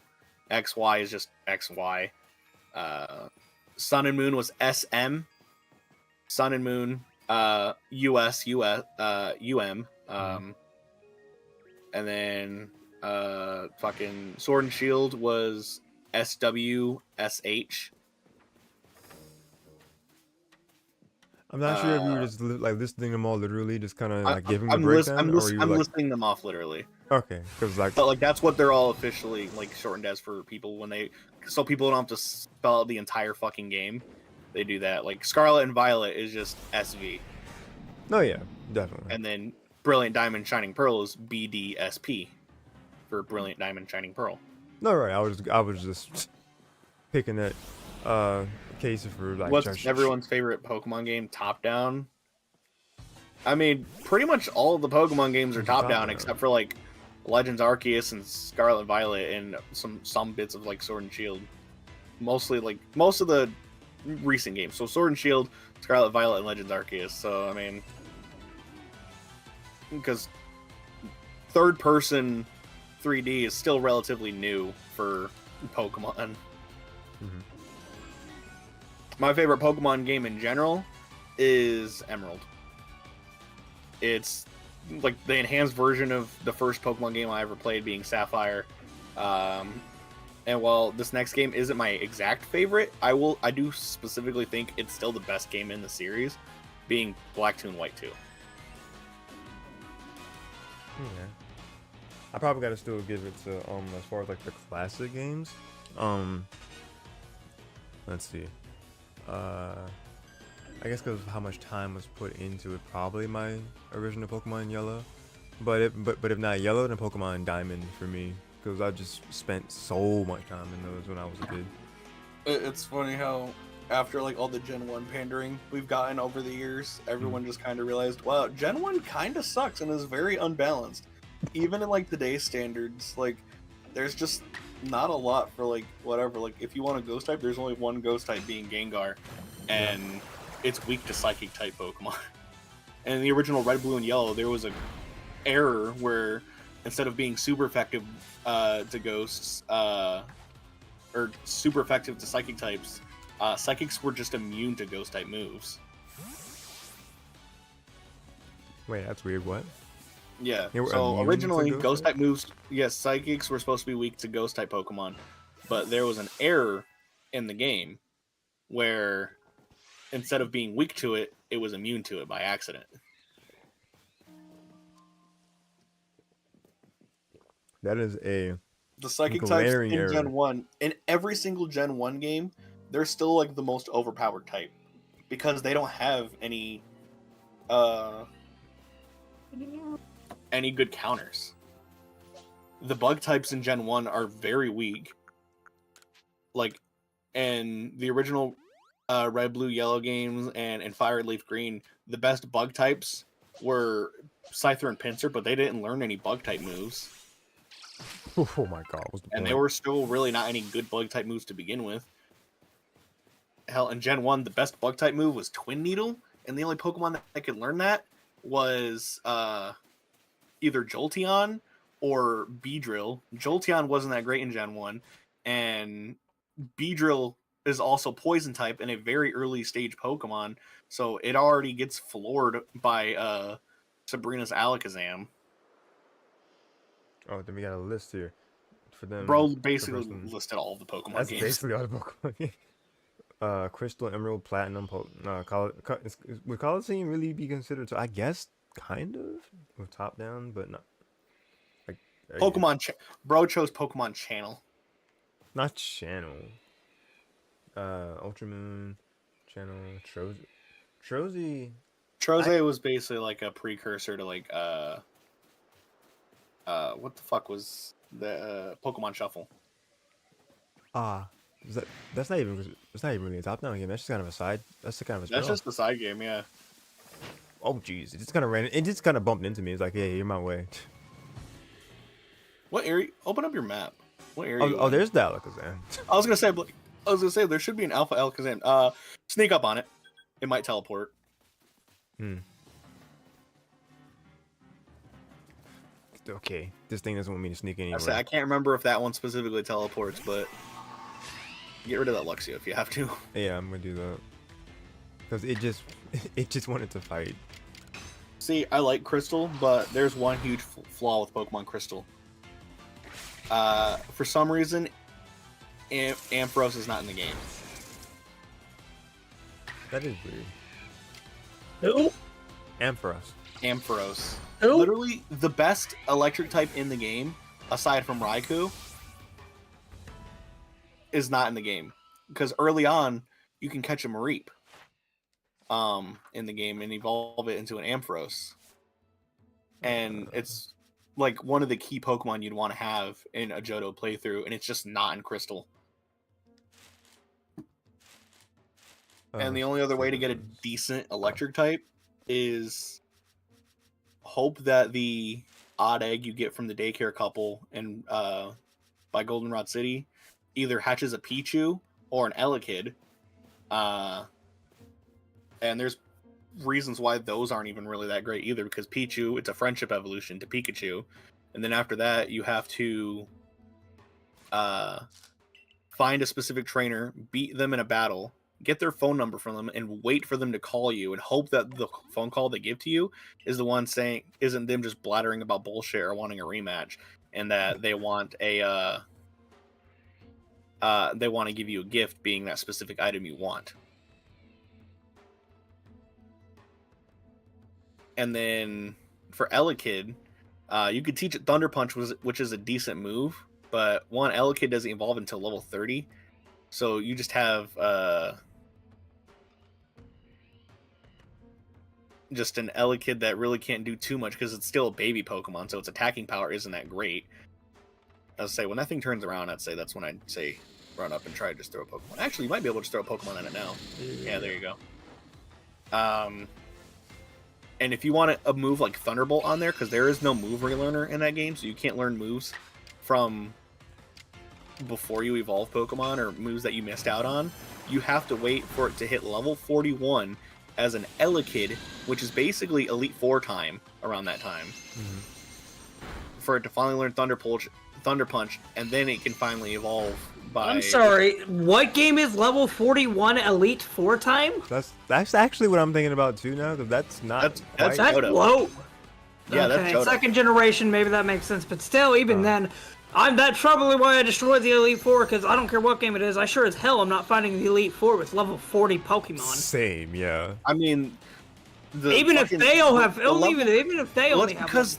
XY is just XY, Sun and Moon was SM, Sun and Moon, US, UM, and then fucking Sword and Shield was SWSH. I'm not sure if you were just listing them all literally, just kind of like giving the breakdown, I'm listing them off literally. Okay, because but that's what they're all officially shortened as for people so people don't have to spell out the entire fucking game. They do that. Like Scarlet and Violet is just SV. Oh yeah, definitely. And then Brilliant Diamond Shining Pearl is BDSP for Brilliant Diamond Shining Pearl. No, right. I was just picking that case for what's everyone's favorite Pokemon game? Top down. I mean, pretty much all of the Pokemon games are top down except for Legends Arceus and Scarlet and Violet and some bits of Sword and Shield. Mostly most of the recent games. So Sword and Shield, Scarlet Violet, and Legends Arceus. So I mean, because third person 3D is still relatively new for Pokemon. Mm-hmm. My favorite Pokemon game in general is Emerald. It's the enhanced version of the first Pokemon game I ever played, being Sapphire. And while this next game isn't my exact favorite, I do specifically think it's still the best game in the series, being Black 2 and White 2. Yeah. I probably gotta still give it to as far as the classic games. Let's see. I guess because of how much time was put into it, probably my original Pokemon Yellow. But if not Yellow, then Pokemon Diamond for me, because I just spent so much time in those when I was a kid. It's funny how after all the Gen 1 pandering we've gotten over the years, everyone just kind of realized, wow, Gen 1 kind of sucks and is very unbalanced. Even in today's standards, there's just not a lot for whatever. If you want a ghost type, there's only one ghost type, being Gengar, and it's weak to psychic type Pokemon. And in the original Red, Blue, and Yellow, there was a error where instead of being super effective to ghosts or super effective to psychic types, psychics were just immune to ghost type moves. Wait, that's weird. What? Yeah, so originally ghost type moves, yes, psychics were supposed to be weak to ghost type Pokemon, but there was an error in the game where instead of being weak to it, it was immune to it by accident. That is the psychic types in error. Gen 1, in every single Gen 1 game, they're still the most overpowered type because they don't have any good counters. The bug types in Gen 1 are very weak. and the original Red, Blue, Yellow games and Fire, Leaf, Green, the best bug types were Scyther and Pinsir, but they didn't learn any bug type moves. Oh my god, what's the And point? they were still really not any good bug type moves to begin with. Hell, in Gen 1, the best bug type move was Twin Needle, and the only Pokemon that could learn that was either Jolteon or Beedrill. Jolteon wasn't that great in Gen 1, and Beedrill is also Poison type in a very early stage Pokemon, so it already gets floored by Sabrina's Alakazam. Oh, then we got a list here for them. Bro the basically first one. listed all of the Pokemon That's games. basically all the Pokemon games. Crystal, Emerald, Platinum, would Coliseum really be considered? So I guess kind of with top down, but not. Like Bro chose Pokemon Channel. not channel. Ultramoon, channel, Trozy. Troze was basically like a precursor to like what the fuck was the Pokemon Shuffle? That's not even really a top down game. That's just kind of a side. That's the kind of a. That's spin-off. just the side game, yeah. Oh jeez, it just kind of ran. It just kind of bumped into me. It's like, hey, you're my way. What area? Open up your map. What area? Oh, there's the Alakazam. I was gonna say there should be an Alpha Alakazam. Sneak up on it. It might teleport. Okay, this thing doesn't want me to sneak anywhere. I can't remember if that one specifically teleports, but get rid of that Luxio if you have to. Yeah, I'm gonna do that because it just wanted to fight. See, I like Crystal, but there's one huge flaw with Pokemon Crystal. For some reason, Ampharos is not in the game. That is weird. Who? Ampharos. Who? Literally the best electric type in the game, aside from Raikou, is not in the game. Because early on, you can catch a Mareep in the game and evolve it into an Ampharos. And it's like one of the key Pokemon you'd want to have in a Johto playthrough, and it's just not in Crystal. And the only other way to get a decent electric type is hope that the odd egg you get from the daycare couple in by Goldenrod City either hatches a Pichu or an Elekid. And there's reasons why those aren't even really that great either, because Pichu, it's a friendship evolution to Pikachu. And then after that, you have to find a specific trainer, beat them in a battle, get their phone number from them, and wait for them to call you, and hope that the phone call they give to you is the one saying isn't them just blathering about bullshit or wanting a rematch, and that they want a they want to give you a gift, being that specific item you want. And then for Elekid, you could teach it Thunder Punch, which is a decent move, but one, Elekid doesn't evolve until level 30, so you just have just an Elekid that really can't do too much because it's still a baby Pokemon, so its attacking power isn't that great. I'd say when that thing turns around, I'd say that's when I'd say run up and try to just throw a Pokemon. Actually, you might be able to just throw a Pokemon at it now. Yeah, there you go. And if you want a move like Thunderbolt on there, because there is no move relearner in that game, so you can't learn moves from before you evolve Pokemon or moves that you missed out on, you have to wait for it to hit level 41 as an Elekid, which is basically Elite Four time around that time, for it to finally learn Thunder Punch, and then it can finally evolve by... I'm sorry, what game is level 41 Elite Four time? That's actually what I'm thinking about too now, because that's not that's That's Johto. low. Yeah, okay, that's Johto. second generation, maybe that makes sense, but still, even then, that's probably why I destroyed the Elite Four, because I don't care what game it is, I sure as hell am not fighting the Elite Four with level 40 Pokemon. Same, yeah. I mean... Even if they only have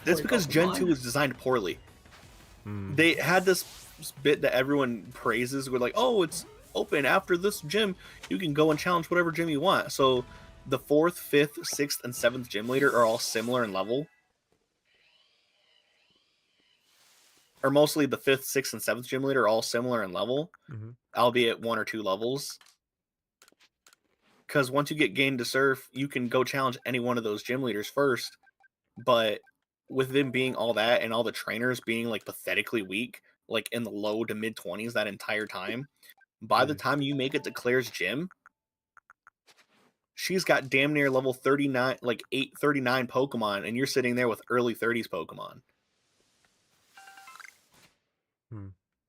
that's because Gen 2 was designed poorly. They had this bit that everyone praises, where like, oh, it's open after this gym, you can go and challenge whatever gym you want. So the 4th, 5th, 6th, and 7th gym leader are all similar in level. or mostly the 5th, 6th, and 7th gym leader are all similar in level, albeit 1 or 2 levels. Because once you get Gain to Surf, you can go challenge any one of those gym leaders first. But with them being all that and all the trainers being like pathetically weak, like in the low to mid 20s that entire time, by the time you make it to Claire's gym, she's got damn near level 39, like 839 Pokemon, and you're sitting there with early 30s Pokemon.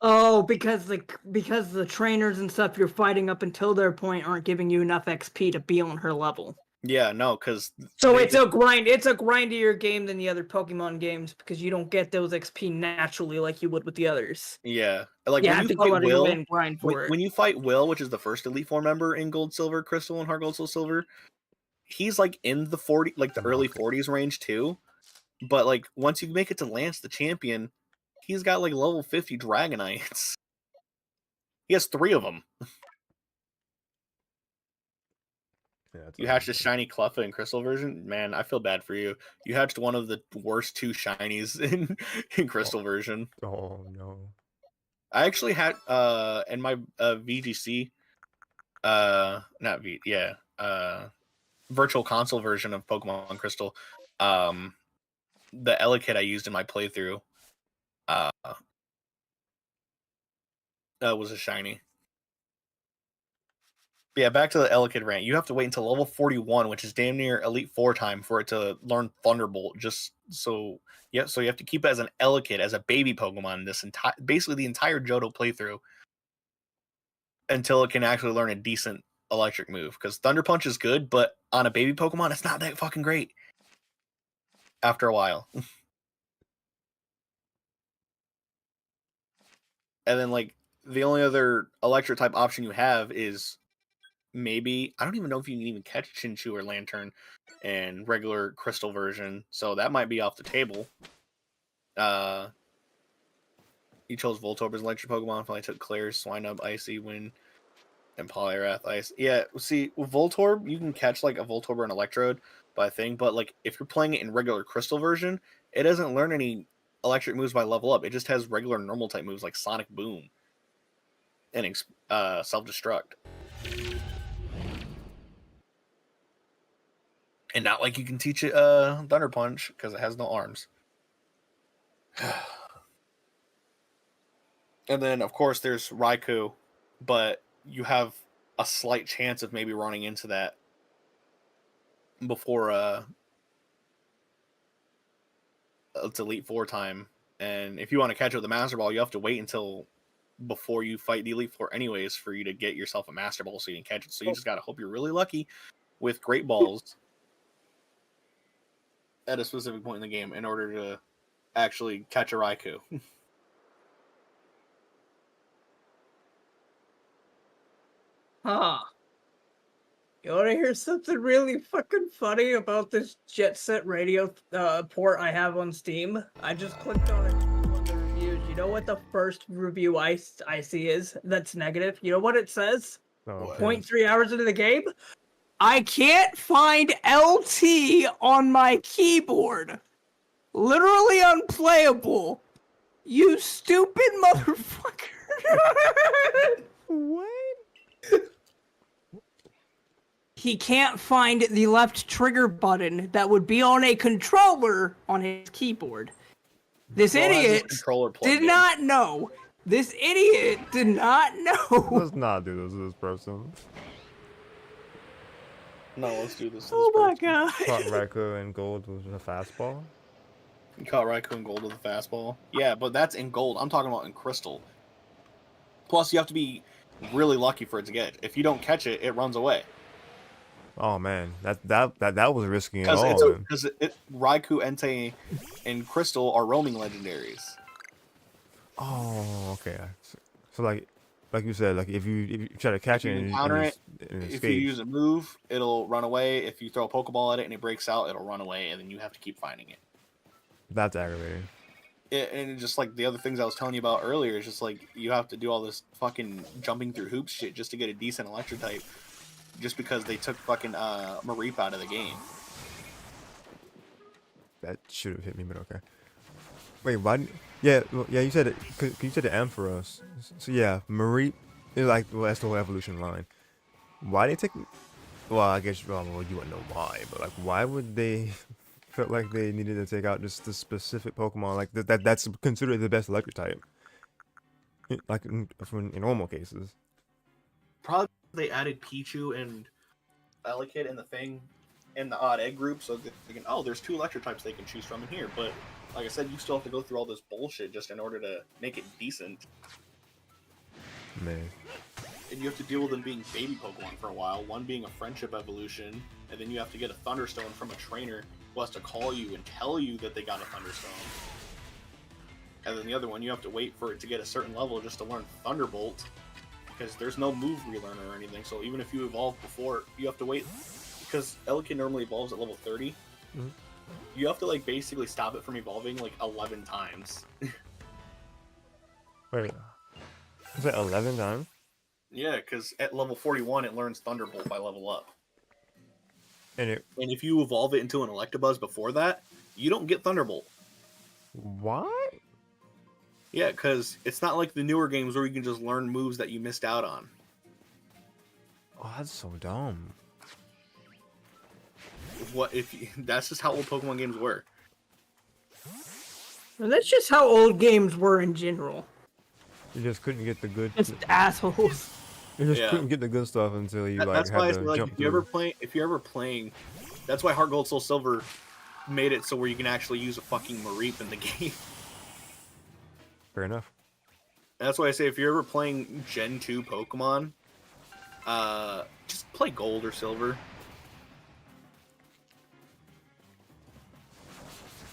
Oh, because the trainers and stuff you're fighting up until their point aren't giving you enough XP to be on her level. Yeah, no, because so it's a grind. It's a grindier game than the other Pokemon games because you don't get those XP naturally like you would with the others. Yeah, like you when have you to fight go out Will, of your way and grind for it. When you fight Will, which is the first Elite Four member in Gold, Silver, Crystal, and Heart Gold, Soul Silver, he's like in the 40, like the early 40s range too. But like once you make it to Lance, the champion, he's got like level 50 Dragonites. He has 3 of them. Yeah, you hatched a shiny Cleffa in Crystal version? Man, I feel bad for you. You hatched one of the worst 2 shinies in Crystal version. Oh no. I actually had in my VGC virtual console version of Pokemon Crystal, the Elekid I used in my playthrough was a shiny. Yeah, back to the Elekid rant. You have to wait until level 41, which is damn near Elite Four time, for it to learn Thunderbolt. So you have to keep it as an Elekid, as a baby Pokemon, basically the entire Johto playthrough, until it can actually learn a decent electric move. Because Thunder Punch is good, but on a baby Pokemon, it's not that fucking great. After a while. And then like the only other electric type option you have is maybe, I don't even know if you can even catch Chinchou or Lantern and regular Crystal version, so that might be off the table. You chose Voltorb as electric Pokemon. If I took Claire's Swinub, Icy, Wind, and Poliwrath Ice. Yeah, see, with Voltorb, you can catch like a Voltorb or an Electrode by thing, but like if you're playing it in regular Crystal version, it doesn't learn any electric moves by level up. It just has regular normal type moves like Sonic Boom and Self-Destruct. And not like you can teach it Thunder Punch because it has no arms. And then, of course, there's Raikou, but you have a slight chance of maybe running into that before it's Elite Four time. And if you want to catch up with the Master Ball, you have to wait until before you fight the Elite Four anyways for you to get yourself a Master Ball so you can catch it. So you just got to hope you're really lucky with Great Balls at a specific point in the game in order to actually catch a Raikou. Huh. You want to hear something really fucking funny about this Jet Set Radio port I have on Steam? I just clicked on it on the reviews. You know what the first review I see is that's negative? You know what it says? Oh, 0.3 hours into the game? I can't find LT on my keyboard. Literally unplayable. You stupid motherfucker. What? He can't find the left trigger button that would be on a controller on his keyboard. This idiot did not know. This idiot did not know. Let's not do this to this person. No, let's do this. Oh my god. Caught Raikou in gold with a fastball. You caught Raikou in gold with a fastball. Yeah, but that's in gold. I'm talking about in crystal. Plus, you have to be really lucky for it to get it. If you don't catch it, it runs away. Oh man, that was risky at all. Because Raikou, Entei, and Crystal are roaming legendaries. Oh, okay. So like you said, like if you try to catch it and counter it, if if you use a move, it'll run away. If you throw a Pokeball at it and it breaks out, it'll run away, and then you have to keep finding it. That's aggravating. And just like the other things I was telling you about earlier, it's just like you have to do all this fucking jumping through hoops shit just to get a decent electric type. Just because they took fucking Mareep out of the game. That should have hit me, but okay. Wait, why? Yeah, well, yeah, you said it. You said the Ampharos. So yeah, Marie is like, well, that's the whole evolution line. Why they take? Well, I guess well, you wouldn't know why, but like, why would they felt like they needed to take out just the specific Pokemon like that's considered the best electric type, like in normal cases. Probably they added Pichu and Elekid in the thing in the odd egg group, so they can there's 2 electric types they can choose from in here. But like I said, you still have to go through all this bullshit just in order to make it decent. Man, And you have to deal with them being baby Pokemon for a while, one being a friendship evolution, and then you have to get a Thunderstone from a trainer who has to call you and tell you that they got a Thunderstone. And then the other one, you have to wait for it to get a certain level just to learn Thunderbolt, because there's no move relearner or anything, so even if you evolve before, you have to wait, because Elekid normally evolves at level 30. Mm-hmm. You have to like basically stop it from evolving like 11 times. wait, is that 11 times? Yeah, because at level 41 it learns Thunderbolt by level up. And if you evolve it into an Electabuzz before that, you don't get Thunderbolt. what? Yeah, because it's not like the newer games where you can just learn moves that you missed out on. Oh, that's so dumb. That's just how old Pokemon games were. And that's just how old games were in general. You just couldn't get the good. Just assholes. You just couldn't get the good stuff until you That's why had I to say, like, jump if you're ever playing, that's why Heart Gold Soul Silver made it so where you can actually use a fucking Mareep in the game. Fair enough. That's why I say if you're ever playing Gen 2 Pokemon, just play Gold or Silver.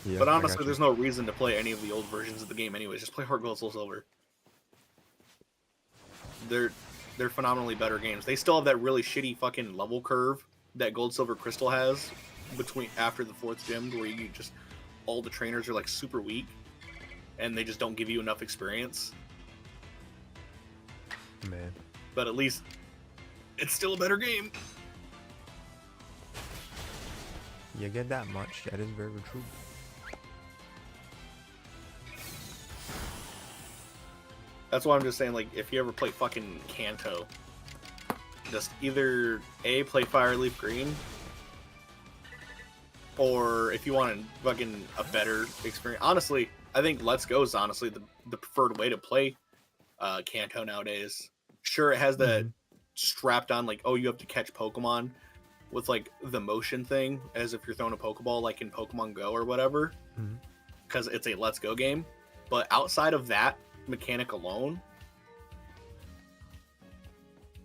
Yeah, But honestly, there's no reason to play any of the old versions of the game anyways. Just play Heart Gold Soul Silver. They're phenomenally better games. They still have that really shitty fucking level curve that Gold Silver Crystal has after the 4th gym, where you just all the trainers are like super weak and they just don't give you enough experience. Man. But at least it's still a better game. You get that much. That is very true. That's why I'm just saying, like, if you ever play fucking Kanto, just either A, play Fire Leaf Green, or if you want a better experience. Honestly, I think Let's Go is honestly the preferred way to play Kanto nowadays. Sure, it has the strapped on, like, oh, you have to catch Pokemon with, like, the motion thing, as if you're throwing a Pokeball, like in Pokemon Go or whatever, because it's a Let's Go game. But outside of that mechanic alone,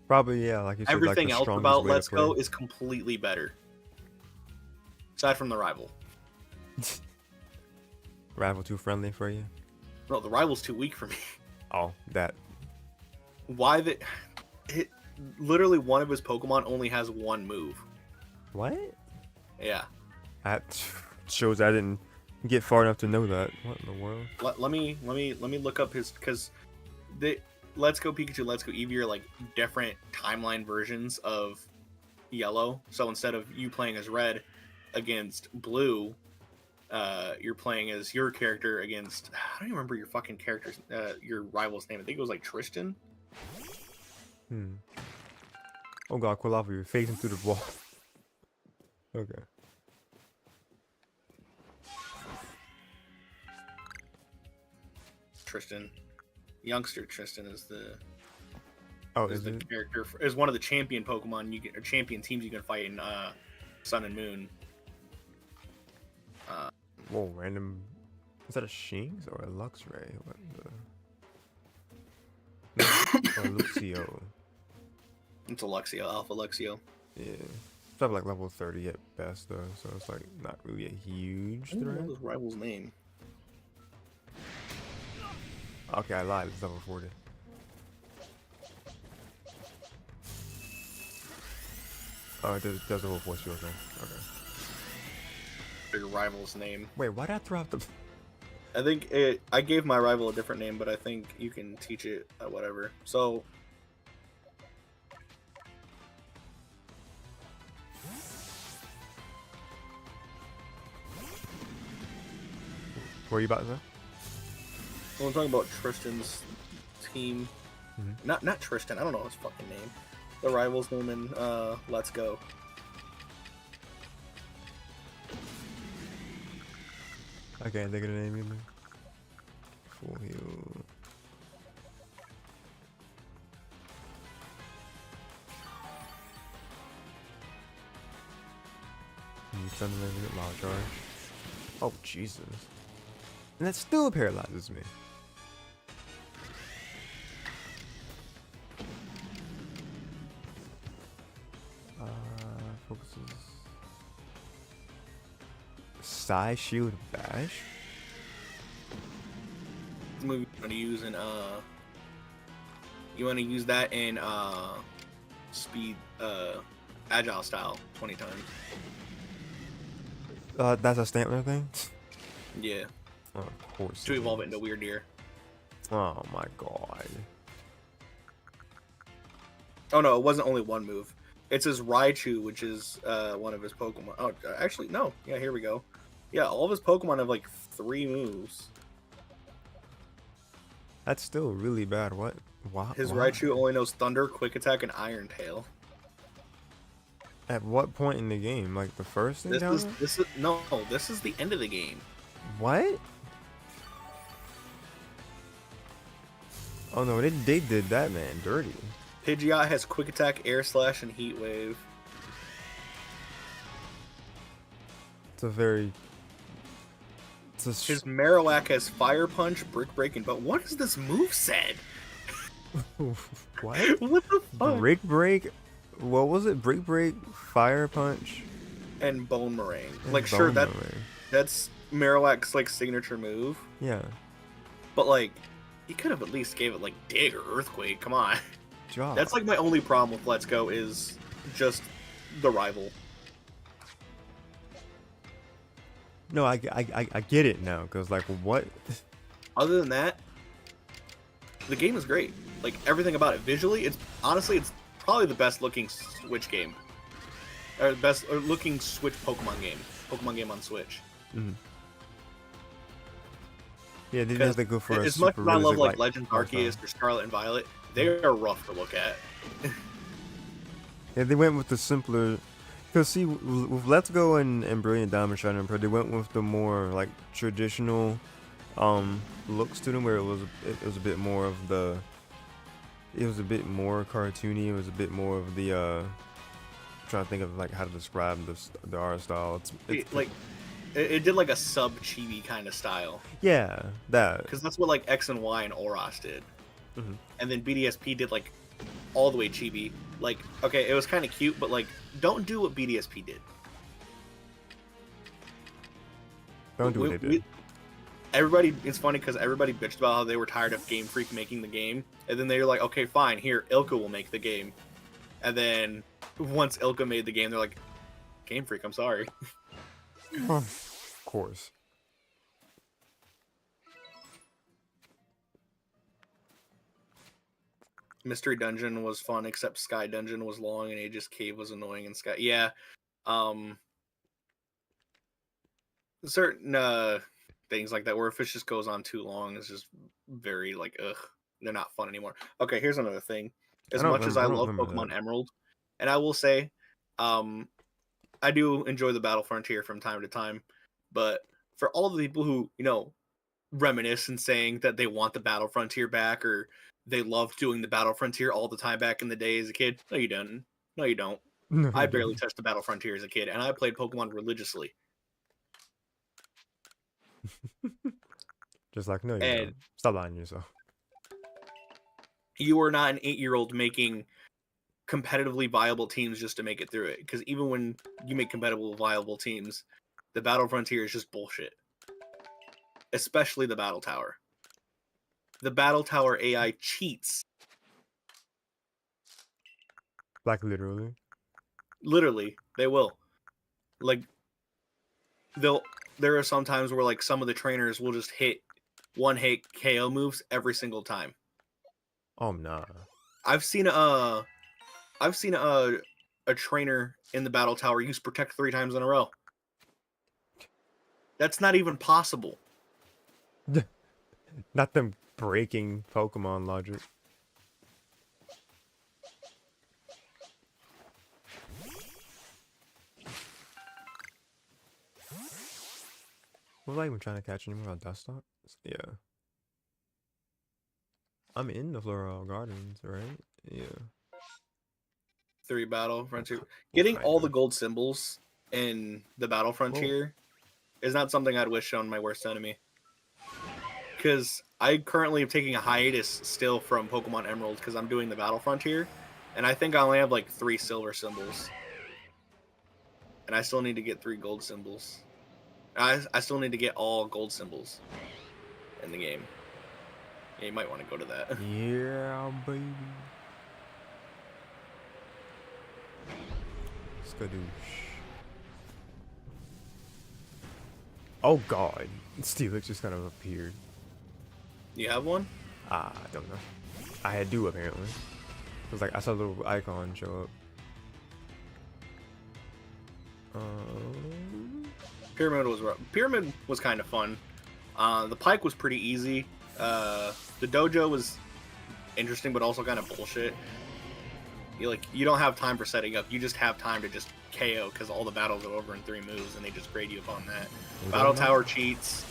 probably, yeah, like you said, everything like else about Let's Go is completely better. Aside from the rival. Rival too friendly for you? No, the rival's too weak for me. Oh, that. Why literally one of his Pokemon only has one move. What? Yeah. That shows I didn't get far enough to know that. What in the world? Let me look up his, because the Let's Go Pikachu, Let's Go Eevee are like different timeline versions of Yellow. So instead of you playing as Red against Blue, you're playing as your character against, I don't even remember your fucking character's your rival's name. I think it was like Tristan. Oh god, Quilava, you're facing through the wall. Okay. Tristan, youngster Tristan is the it? character is one of the champion Pokemon or champion teams you can fight in Sun and Moon. Whoa, random. Is that a Shinx or a Luxray? What the? Or Luxio. It's a Luxio, Alpha Luxio. Yeah. It's probably like level 30 at best though, so it's like not really a huge I don't threat. know his rival's name. Okay, I lied. It's level 40. Oh, it does the whole force field thing. Okay. Your rival's name. Wait, why did I throw out the? I think I gave my rival a different name, but I think you can teach it whatever. So. What are you about to say? Well, I'm talking about Tristan's team. Mhm. Not Tristan. I don't know his fucking name. The rivals name in Let's Go. I can't think of the name either. Full heal. Thunder Wave, Wild Charge. Oh Jesus! And that still paralyzes me. Focuses. Psy Shield Bash. The move you want to use in you want to use that in speed agile style 20 times. That's a Stantler thing? Yeah. Oh, of course. To evolve it into Weird Deer. Oh my god. Oh no, it wasn't only one move. It's his Raichu, which is one of his Pokemon. Oh, actually, no. Yeah, here we go. Yeah, all of his Pokemon have like 3 moves. That's still really bad. What? Wow. His Raichu only knows Thunder, Quick Attack, and Iron Tail. At what point in the game? Like the first encounter? This is the end of the game. What? Oh no, they did that man dirty. Pidgeot has Quick Attack, Air Slash, and Heat Wave. It's a very. His Marowak has Fire Punch, Brick Break, and but what is this move set? What? What the fuck? Brick Break. What was it? Brick Break, Fire Punch, and Bone Meringue. and Like sure Bone Meringue. that's Marowak's like signature move, Yeah. but like he could have at least gave it like Dig or Earthquake. Come on. Job. That's like my only problem with Let's Go is just the rival. No, I get it now. Cause like what? Other than that, the game is great. Like everything about it visually, it's probably the best looking Switch game, or best looking Switch Pokemon game on Switch. Mm. Yeah, they have to go for as much as I love like Legends art Arceus style. or Scarlet and Violet, they are rough to look at. Yeah, they went with the simpler. Cause see, with Let's Go and Brilliant Diamond, Shining and Pearl, they went with the more like traditional looks to them, where it was a bit more of the. It was a bit more cartoony. It was a bit more of the. I'm trying to think of like how to describe the art style. It did like a sub chibi kind of style. Yeah, that. Because that's what like X and Y and Oros did. Mm-hmm. And then BDSP did like all the way chibi. Like, okay, it was kind of cute, but like, don't do what BDSP did. Don't do what they did. Everybody, it's funny because everybody bitched about how they were tired of Game Freak making the game, and then they were like, okay, fine, here, Ilka will make the game. And then once Ilka made the game, they're like, Game Freak, I'm sorry. Of course. Mystery Dungeon was fun, except Sky Dungeon was long and Aegis Cave was annoying and Sky. Yeah. Certain things like that where if it just goes on too long, it's just very like ugh. They're not fun anymore. Okay, here's another thing. As much as I love Pokemon Emerald, and I will say, I do enjoy the Battle Frontier from time to time, but for all the people who, reminisce and saying that they want the Battle Frontier back or they loved doing the Battle Frontier all the time back in the day as a kid. No, you don't. No, you don't. No, I barely touched the Battle Frontier as a kid, and I played Pokemon religiously. Just like, no, you don't. Stop lying to yourself. You are not an 8-year-old making competitively viable teams just to make it through it. Because even when you make competitive viable teams, the Battle Frontier is just bullshit. Especially the Battle Tower. The Battle Tower AI cheats. Like literally? Literally, they will. Like, there are some times where like some of the trainers will just hit one-hit KO moves every single time. Oh nah. I've seen a trainer in the Battle Tower use Protect 3 times in a row. That's not even possible. Not them breaking Pokemon logic. Was I even trying to catch anymore on Dustox? Yeah. I'm in the Floral Gardens, right? Yeah. 3 battle frontier. Getting all the gold symbols in the battle frontier is not something I'd wish on my worst enemy. Because I currently am taking a hiatus still from Pokemon Emerald because I'm doing the battle frontier, and I think I only have like 3 silver symbols, and I still need to get 3 gold symbols. I still need to get all gold symbols in the game. Yeah, you might want to go to that. Yeah, baby. Skadoosh. Oh god. Steelix just kind of appeared. You have one? I don't know. I do apparently. It was like I saw a little icon show up. Pyramid was kind of fun. The Pike was pretty easy. The Dojo was interesting, but also kind of bullshit. You don't have time for setting up. You just have time to just KO because all the battles are over in 3 moves, and they just grade you upon that. Battle Tower cheats.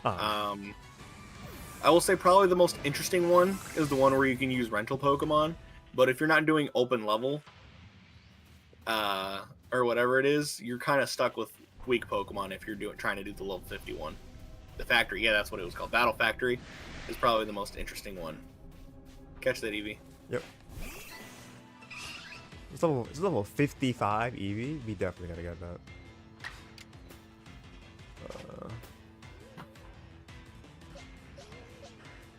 I will say probably the most interesting one is the one where you can use rental Pokemon. But if you're not doing open level, or whatever it is, you're kind of stuck with weak Pokemon if you're trying to do the level 51. The Factory, yeah, that's what it was called. Battle Factory is probably the most interesting one. Catch that, Eevee. Yep. It's level 55 Eevee. We definitely gotta get that.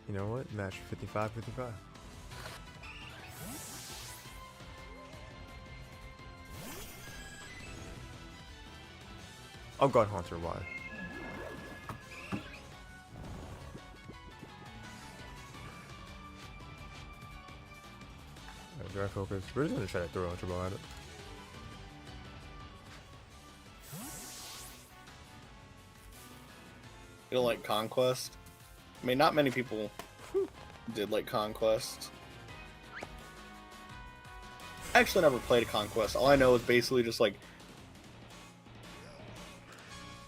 You know what? Match 55. Oh god, Haunter, why? Dry focus. We're just gonna try to throw Ultra Ball at it. You don't like Conquest? I mean, not many people did like Conquest. I actually never played a Conquest. All I know is basically just like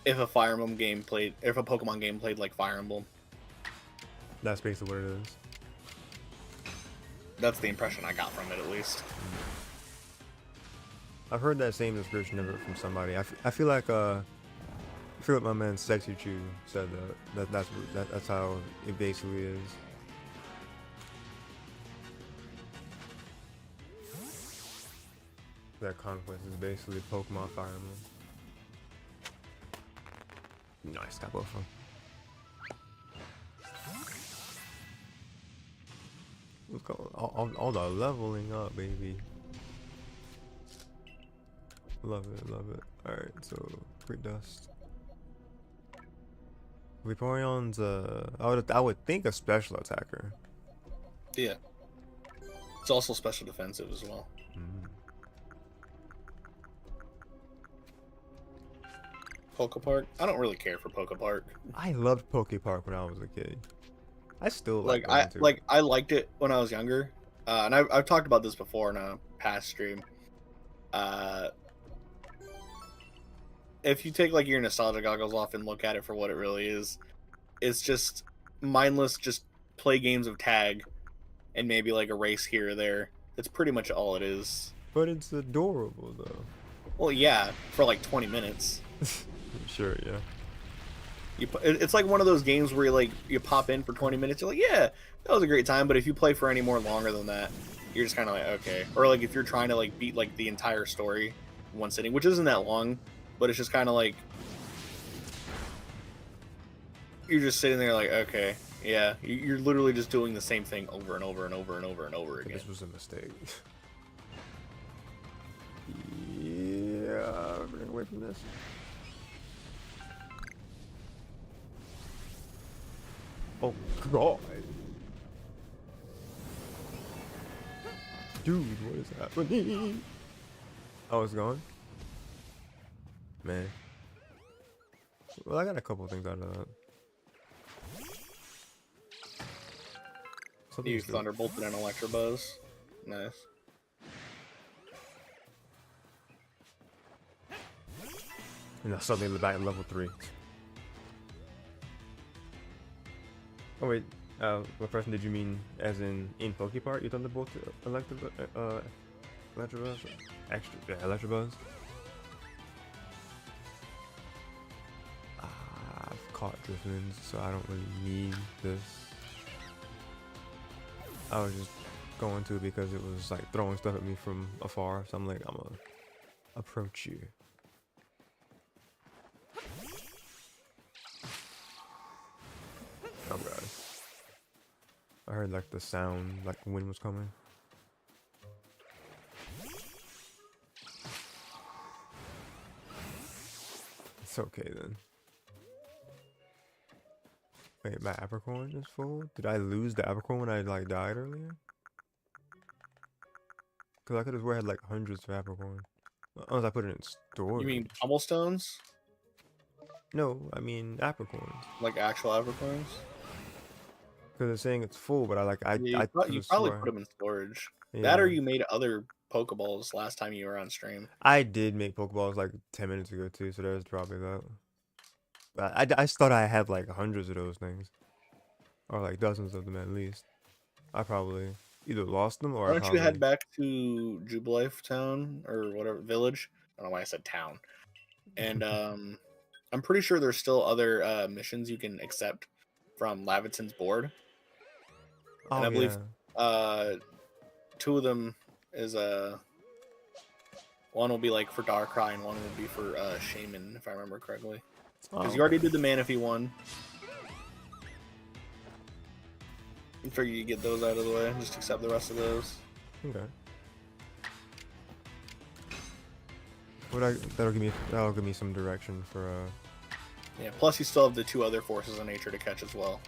if a Pokemon game played like Fire Emblem. That's basically what it is. That's the impression I got from it, at least. I've heard that same description of it from somebody. I feel like my man Sexy Chew said that's how it basically is. That Conquest is basically Pokemon Fire Emblem. Nice, got both of them. Let's go. All the leveling up, baby. Love it. Alright, so Crit Dust. Vaporeon's I would think a special attacker. Yeah. It's also special defensive as well. Pokepark? I don't really care for Pokepark. I loved Pokepark when I was a kid. I still I liked it when I was younger, and I've talked about this before in a past stream. If you take like your nostalgia goggles off and look at it for what it really is, it's just mindless. Just play games of tag, and maybe like a race here or there. That's pretty much all it is. But it's adorable though. Well, yeah, for like 20 minutes. Sure, yeah. It's like one of those games where you pop in for 20 minutes, you're like, yeah, that was a great time, but if you play for any more longer than that, you're just kind of like, okay. Or like if you're trying to like beat like the entire story in one sitting, which isn't that long, but it's just kind of like you're just sitting there like, okay, yeah, you're literally just doing the same thing over and over and over and over and over again. This was a mistake. Yeah, bring away from this. Oh god. Dude, what is happening? Oh, it's gone? Man. Well, I got a couple things out of that. Something You is doing- Thunderbolted and Electabuzz. Nice. And now suddenly the back at level 3. Oh wait, what person did you mean as in Pokepart? You Thunderbolt Electabuzz? Extra, yeah, Electabuzz? I've caught Driftlings, so I don't really need this. I was just going to because it was like throwing stuff at me from afar, so I'm like, I'm gonna approach you. Oh god. I heard like the sound, like wind was coming. It's okay then. Wait, my Apricorn is full? Did I lose the Apricorn when I like died earlier? Cause I could have sworn I had like hundreds of Apricorn. Unless I put it in storage. You mean Pummel-Stones? No, I mean Apricorns. Like actual Apricorns? Cause it's saying it's full, but I Yeah, you could've probably swore- put them in storage. Yeah. That or you made other Pokeballs last time you were on stream. I did make Pokeballs like 10 minutes ago too, so there's probably that. But I just thought I had like hundreds of those things. Or like dozens of them at least. I probably either lost them or Why I don't probably... you head back to Jubilife Town or whatever village? I don't know why I said town. And I'm pretty sure there's still other missions you can accept from Laviton's board. Oh, and I believe yeah. 2 of them is one will be like for Darkrai and one will be for Shaman, if I remember correctly. Because you already did the Manaphy one. I figure you get those out of the way. Just accept the rest of those. Okay. That'll give me some direction for Yeah. Plus, you still have the 2 other forces of nature to catch as well.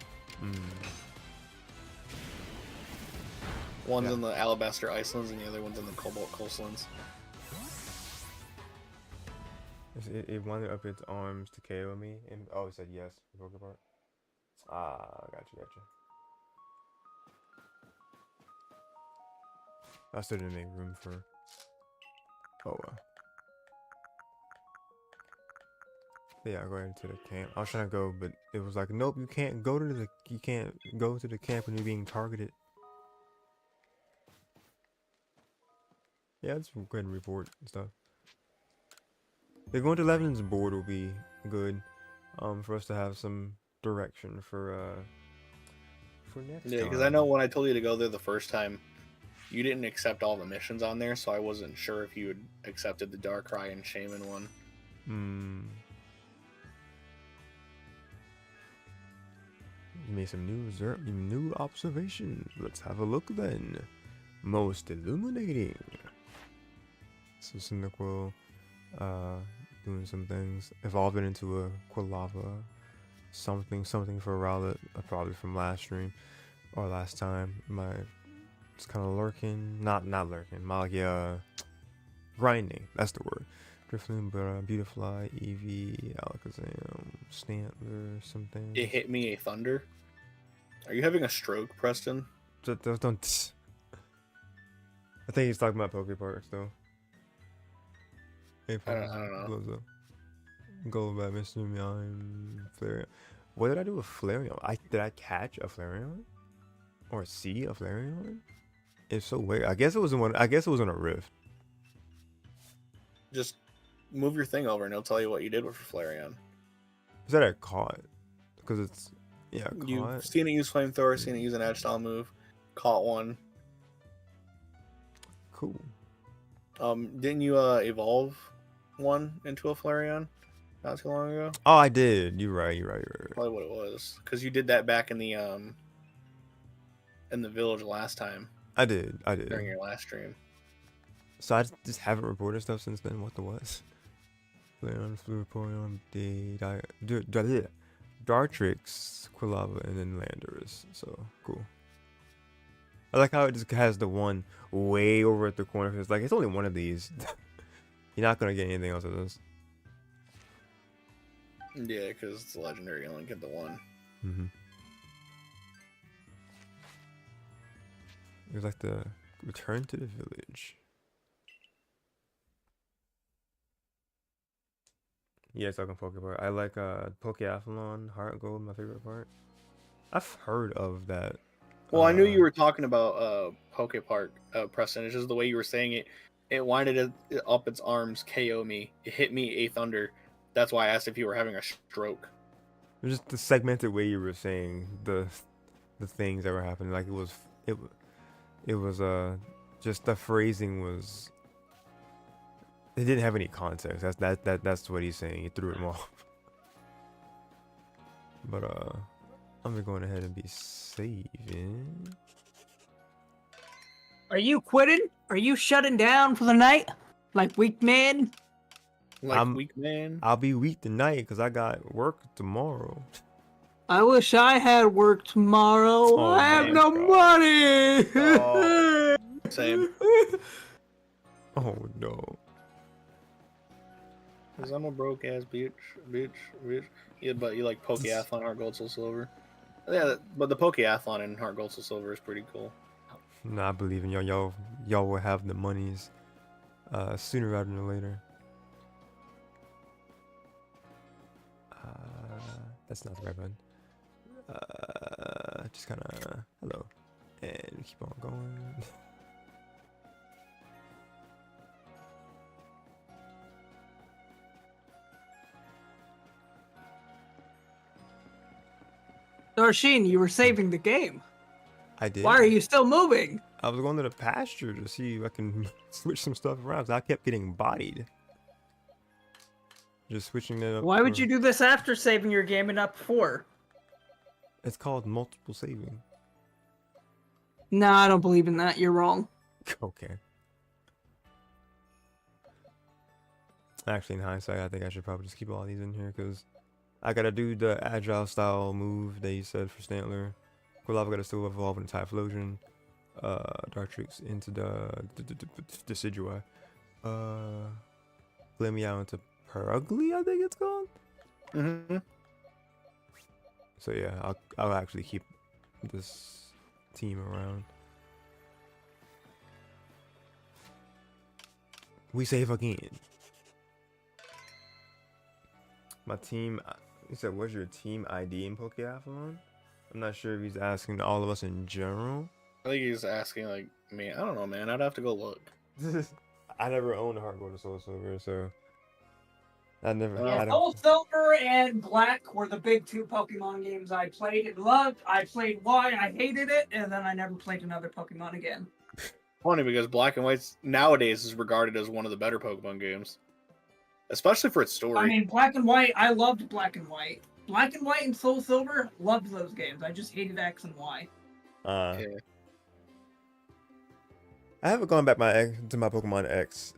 One's Yeah. in the Alabaster Icelands and the other one's in the Cobalt Coastlands. It wanted up its arms to KO me, and oh, it said yes. Pokepart. Ah, gotcha. I still didn't make room for. Oh well. Yeah, go ahead to the camp. I was trying to go, but it was like, nope, you can't go to the camp when you're being targeted. Yeah, let's go ahead and report and stuff. Yeah, going to Levin's board will be good, for us to have some direction for next Yeah, because time. I know when I told you to go there the first time, you didn't accept all the missions on there, so I wasn't sure if you had accepted the Darkrai and Shaman one. You made some new observations. Let's have a look then. Most illuminating. So Cyndaquil, doing some things, evolving into a Quilava, something for Rowlet, probably from last stream or last time. It's kind of lurking, not lurking. Grinding. That's the word. Drifloon, Beautifly, Eevee, Alakazam, Stantler, something. It hit me a thunder. Are you having a stroke, Preston? Don't. I think he's talking about Pokeparks though. I don't know. Golbat, Mr. Mime, Flareon. What did I do with Flareon? Did I catch a Flareon? Or see a Flareon? It's so weird. I guess it was in a rift. Just move your thing over and it'll tell you what you did with your Flareon. Is that a caught? Because it's caught. You've seen it use Flamethrower, seen it use an Edge Style move, caught one. Cool. Didn't you evolve one into a Flareon not too long ago? Oh, I did. You're right. Probably what it was, because you did that back in the village last time. I did. During your last stream. So I just haven't reported stuff since then. What the was? Flareon, Fluviporeon, Dartrix, Quilava, and then Landorus. So cool. I like how it just has the one way over at the corner. It's like it's only one of these. You're not gonna get anything else of this. Yeah, because it's legendary. You only get the one. It was like the return to the village. Yeah, talking Pokemon. I like Pokeathlon, Heart Gold, my favorite part. I've heard of that. Well, I knew you were talking about Poke Park, Preston. It's just the way you were saying it. It winded up its arms, KO me. It hit me 8th under. That's why I asked if you were having a stroke. It was just the segmented way you were saying the things that were happening. Like it was just the phrasing was. It didn't have any context. That's what he's saying. He threw him off. But I'm gonna go ahead and be saving. Are you quitting? Are you shutting down for the night? Like weak man? Weak man. I'll be weak tonight because I got work tomorrow. I wish I had work tomorrow. Oh I have my no God. money. Oh, same. Oh no. Cause I'm a broke ass bitch. Yeah, but you like Pokeathlon, Heart Gold, Soul Silver. Yeah, but the Pokeathlon and Heart Gold, Soul Silver is pretty cool. Nah, I believe in y'all. Y'all will have the monies sooner rather than later. That's not the right button. Just kind of hello, and keep on going. Darshin, you were saving the game. I did. Why are you still moving? I was going to the pasture to see if I can switch some stuff around. 'Cause I kept getting bodied. Just switching it up. Why would you do this after saving your game and not before? It's called multiple saving. No, I don't believe in that. You're wrong. Okay. Actually, in hindsight, I think I should probably just keep all these in here because I gotta do the agile style move that you said for Stantler. Quilava gotta still evolve into Typhlosion. Dartrix into the Decidueye. Glameow into Perugly, I think it's called. Mm-hmm. So yeah, I'll actually keep this team around. We save again. My team. He said, "What's your team ID in Pokeathlon?" I'm not sure if he's asking all of us in general. I think he's asking like me. I don't know, man. I'd have to go look. I never owned a Heart Gold or Soul Silver, so I never. Yeah, I don't. Soul Silver and Black were the big two Pokemon games I played and loved. I played Y, I hated it, and then I never played another Pokemon again. Funny because Black and White nowadays is regarded as one of the better Pokemon games, especially for its story. I mean, Black and White, I loved Black and White. Black and White and Soul Silver, loved those games. I just hated X and Y. Yeah. I haven't gone back to my Pokemon X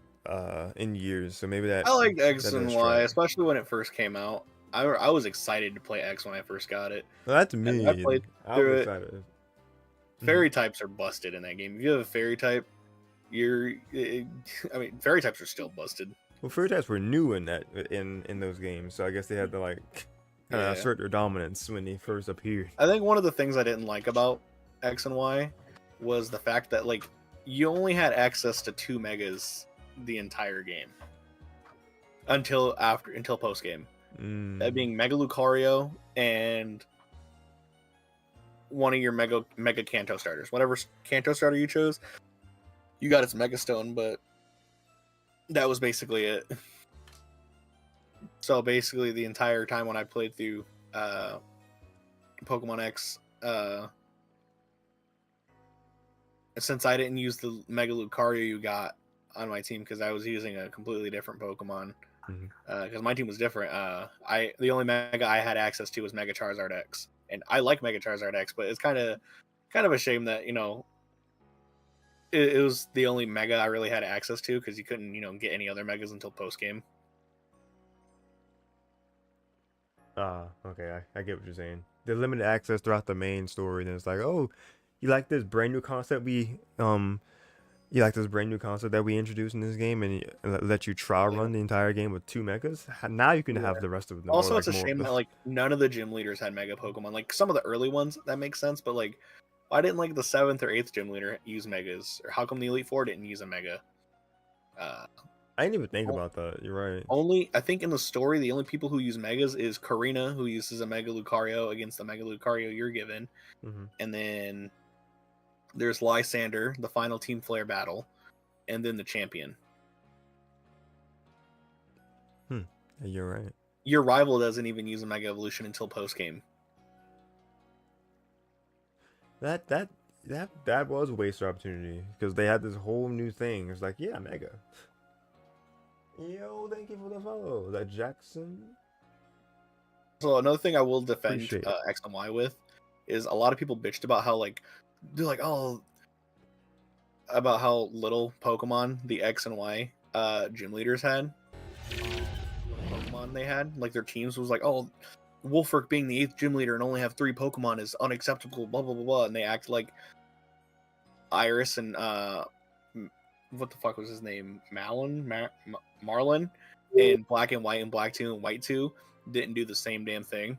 in years, so maybe that. I liked X that and does Y, track. especially when it first came out. I was excited to play X when I first got it. Well, that's me. I played I through was it. excited. Fairy types are busted in that game. If you have a fairy type, I mean, fairy types are still busted. Well, fairy types were new in those games, so I guess they had to like kind of Yeah. assert their dominance when they first appeared. I think one of the things I didn't like about X and Y was the fact that like you only had access to 2 megas the entire game until post game. That being Mega Lucario and one of your mega Kanto starters. Whatever Kanto starter you chose, you got its Mega Stone, but that was basically it. So basically, the entire time when I played through Pokemon X, since I didn't use the Mega Lucario you got on my team because I was using a completely different Pokemon, because my team was different. The only Mega I had access to was Mega Charizard X, and I like Mega Charizard X, but it's kind of a shame that it was the only Mega I really had access to because you couldn't get any other Megas until post game. Okay, I get what you're saying. The limited access throughout the main story, then it's like, oh, you like this brand new concept that we introduced in this game, and let you trial run the entire game with 2 megas. Now you can have the rest of them. Also, it's a shame that like none of the gym leaders had Mega Pokemon. Like some of the early ones, that makes sense, but like why didn't like the 7th or 8th gym leader use megas, or how come the Elite Four didn't use a mega? I didn't even think about that. You're right. Only I think in the story, the only people who use megas is Karina, who uses a Mega Lucario against the Mega Lucario you're given, and then there's Lysander, the final Team Flare battle, and then the champion. You're right. Your rival doesn't even use a Mega Evolution until post game. That was a waste of opportunity because they had this whole new thing. It's like, yeah, Mega. Yo, thank you for the follow. Is that Jackson? So another thing I will defend Appreciate X and Y with is a lot of people bitched about how they're like, oh, about how little Pokemon the X and Y gym leaders had. Pokemon they had, like their teams was like, oh, Wolfric being the 8th gym leader and only have 3 Pokemon is unacceptable, blah blah blah blah, and they act like Iris and what the fuck was his name, Marlin in Black and White and Black 2 and White 2 didn't do the same damn thing.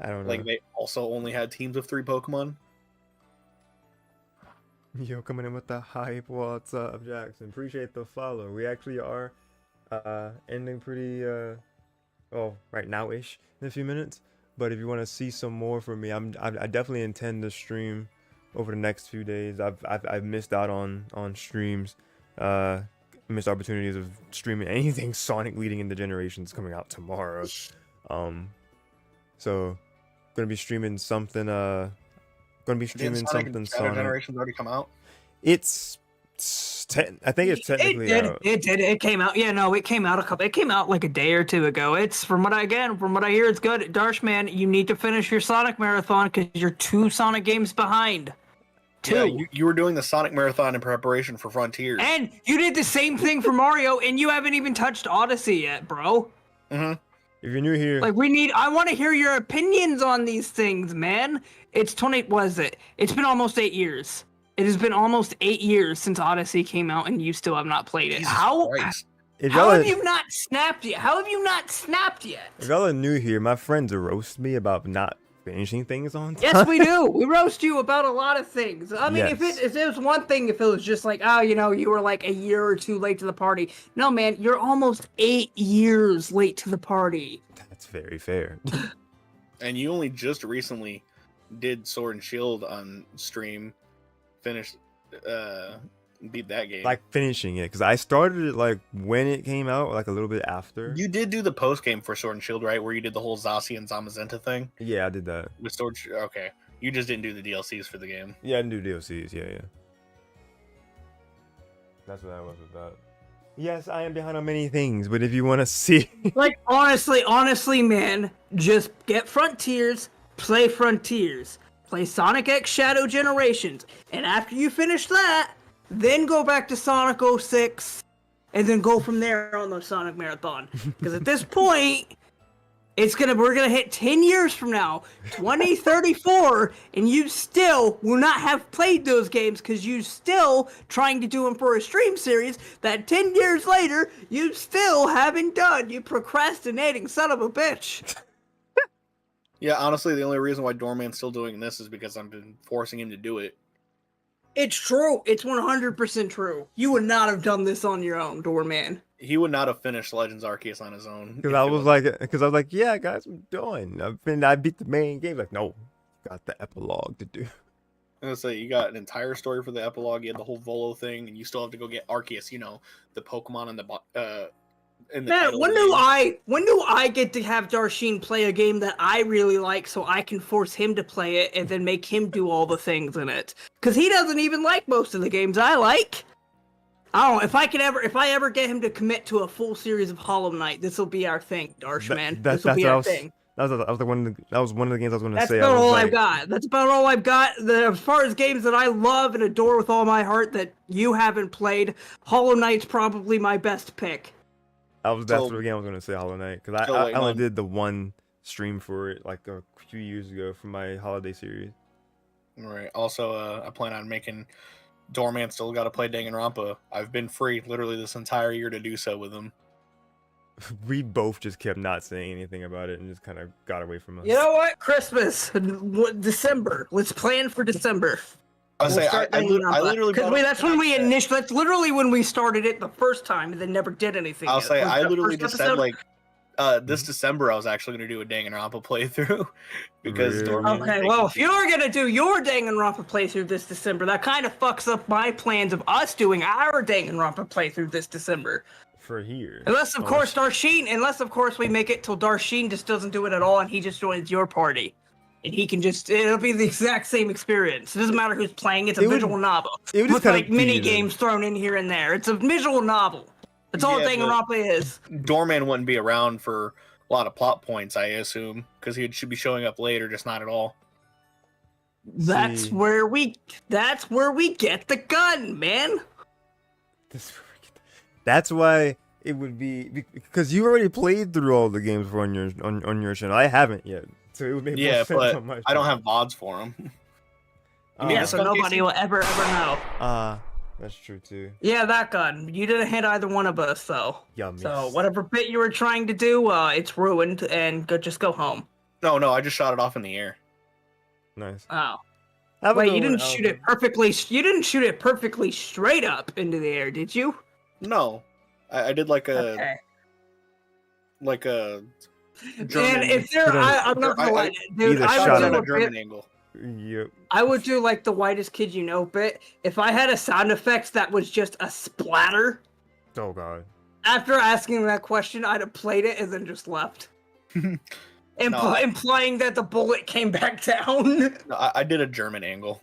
I don't know. Like they also only had teams of 3 Pokemon. Yo, coming in with the hype. What's up, Jackson? Appreciate the follow. We actually are ending pretty right now-ish in a few minutes. But if you want to see some more from me, I definitely intend to stream over the next few days. I've missed out on streams, missed opportunities of streaming anything Sonic leading into Generations coming out tomorrow. So gonna be streaming something. Something Sonic. Generations already come out. I think it's technically out. It did. It came out. Yeah, no, it came out It came out like a day or two ago. It's from what I hear, it's good. Darshman, you need to finish your Sonic marathon because you're 2 Sonic games behind. 2. Yeah, you were doing the Sonic marathon in preparation for Frontiers, and you did the same thing for Mario, and you haven't even touched Odyssey yet, bro. Mm-hmm. If you're new here, like I want to hear your opinions on these things, man. It's been almost 8 years. It has been almost 8 years since Odyssey came out, and you still have not played it. Jesus How Christ. How have you not snapped yet? How have you not snapped yet? If y'all are new here, my friends roast me about not finishing things on time. Yes, we do. We roast you about a lot of things. I mean, Yes. if it was one thing, if it was just like, oh, you were like a year or 2 late to the party. No, man, you're almost 8 years late to the party. That's very fair. And you only just recently did Sword and Shield on stream, finished, beat that game. Like finishing it, because I started it like when it came out, like a little bit after. You did do the post game for Sword and Shield, right? Where you did the whole Zacian Zamazenta thing? Yeah, I did that. With Sword okay. You just didn't do the DLCs for the game. Yeah, I didn't do DLCs. Yeah. That's what I was with that. Yes, I am behind on many things, but if you want to see... Like, honestly, man, just get Frontiers, play Frontiers, play Sonic X Shadow Generations, and after you finish that, then go back to Sonic 06, and then go from there on the Sonic Marathon. Because at this point, we're gonna hit 10 years from now, 2034, and you still will not have played those games because you still trying to do them for a stream series that 10 years later you still haven't done. You procrastinating son of a bitch. Yeah, honestly, the only reason why Doorman's still doing this is because I've been forcing him to do it. It's true. It's 100% true. You would not have done this on your own, Doorman. He would not have finished Legends Arceus on his own. Because I was like, yeah, guys, I'm done. I beat the main game. Like, no, you got the epilogue to do. I was gonna say, you got an entire story for the epilogue. You had the whole Volo thing, and you still have to go get Arceus. The Pokemon and the Man, when do I get to have Darsheen play a game that I really like so I can force him to play it and then make him do all the things in it? Because he doesn't even like most of the games I like. I don't know, if I ever get him to commit to a full series of Hollow Knight, this will be our thing, Darshman. This will be our thing. That was one of the games I was going to say. That's about all I've got. That's about all I've got. As far as games that I love and adore with all my heart that you haven't played, Hollow Knight's probably my best pick. That's the game I was going to say, Hollow Knight, because I only did the one stream for it like a few years ago for my holiday series. Right. Also, I plan on making Doorman still got to play Danganronpa. I've been free literally this entire year to do so with him. we both just kept not saying anything about it and just kind of got away from us. You know what? Christmas, December. Let's plan for December. I'll say I literally. Because that's when we initially. That's literally when we started it the first time, and then never did anything. I'll yet. say I The literally first just said episode? like this December I was actually gonna do a Danganronpa playthrough because Really? Dorman. Okay, well, if you're gonna do your Danganronpa playthrough this December, that kind of fucks up my plans of us doing our Danganronpa playthrough this December. For here. Unless, of course, we make it till Darsheen just doesn't do it at all and he just joins your party. And he can it'll be the exact same experience. It doesn't matter who's playing, it's a visual novel. It would just With, kinda like, mini be the- games thrown in here and there. It's a visual novel. That's all Yeah, Danganronpa is. Dorman wouldn't be around for a lot of plot points, I assume, because he should be showing up later, just not at all. That's See. where we get the gun, man. That's why it would be because you already played through all the games on your channel. I haven't yet, so it would make more Yeah, sense but on my I don't channel. have VODs for him. Yeah, this so gun nobody case- will ever know. That's true too. Yeah, that gun. You didn't hit either one of us, though. Yummy. So whatever bit you were trying to do, it's ruined, and just go home. No, I just shot it off in the air. Nice. Oh, Have a wait, good you one, didn't shoot Alvin. it perfectly. You didn't shoot it perfectly straight up into the air, did you? No, I did like a Okay. German. And if there, Put on- I'm not gonna lie, dude. either I shot would it do on a a German bit. angle. Yep. I would do like the whitest kid you know bit. If I had a sound effects that was just a splatter. Oh god. After asking that question, I'd have played it and then just left. Implying that the bullet came back down. No, I did a German angle.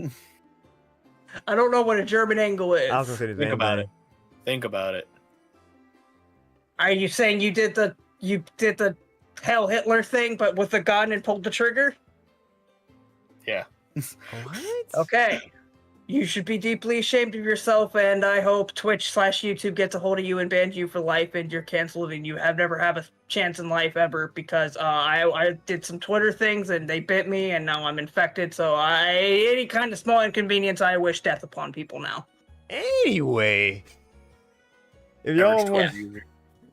I don't know what a German angle is. I was gonna say the Think same about thing. it. Think about it. Are you saying you did the Hail Hitler thing, but with a gun and pulled the trigger? Yeah. What? Okay. You should be deeply ashamed of yourself, and I hope Twitch/YouTube gets a hold of you and bans you for life, and you're canceled, and you never have a chance in life ever, because I did some Twitter things, and they bit me, and now I'm infected, so any kind of small inconvenience, I wish death upon people now. Anyway, if y'all Average want Twitter user.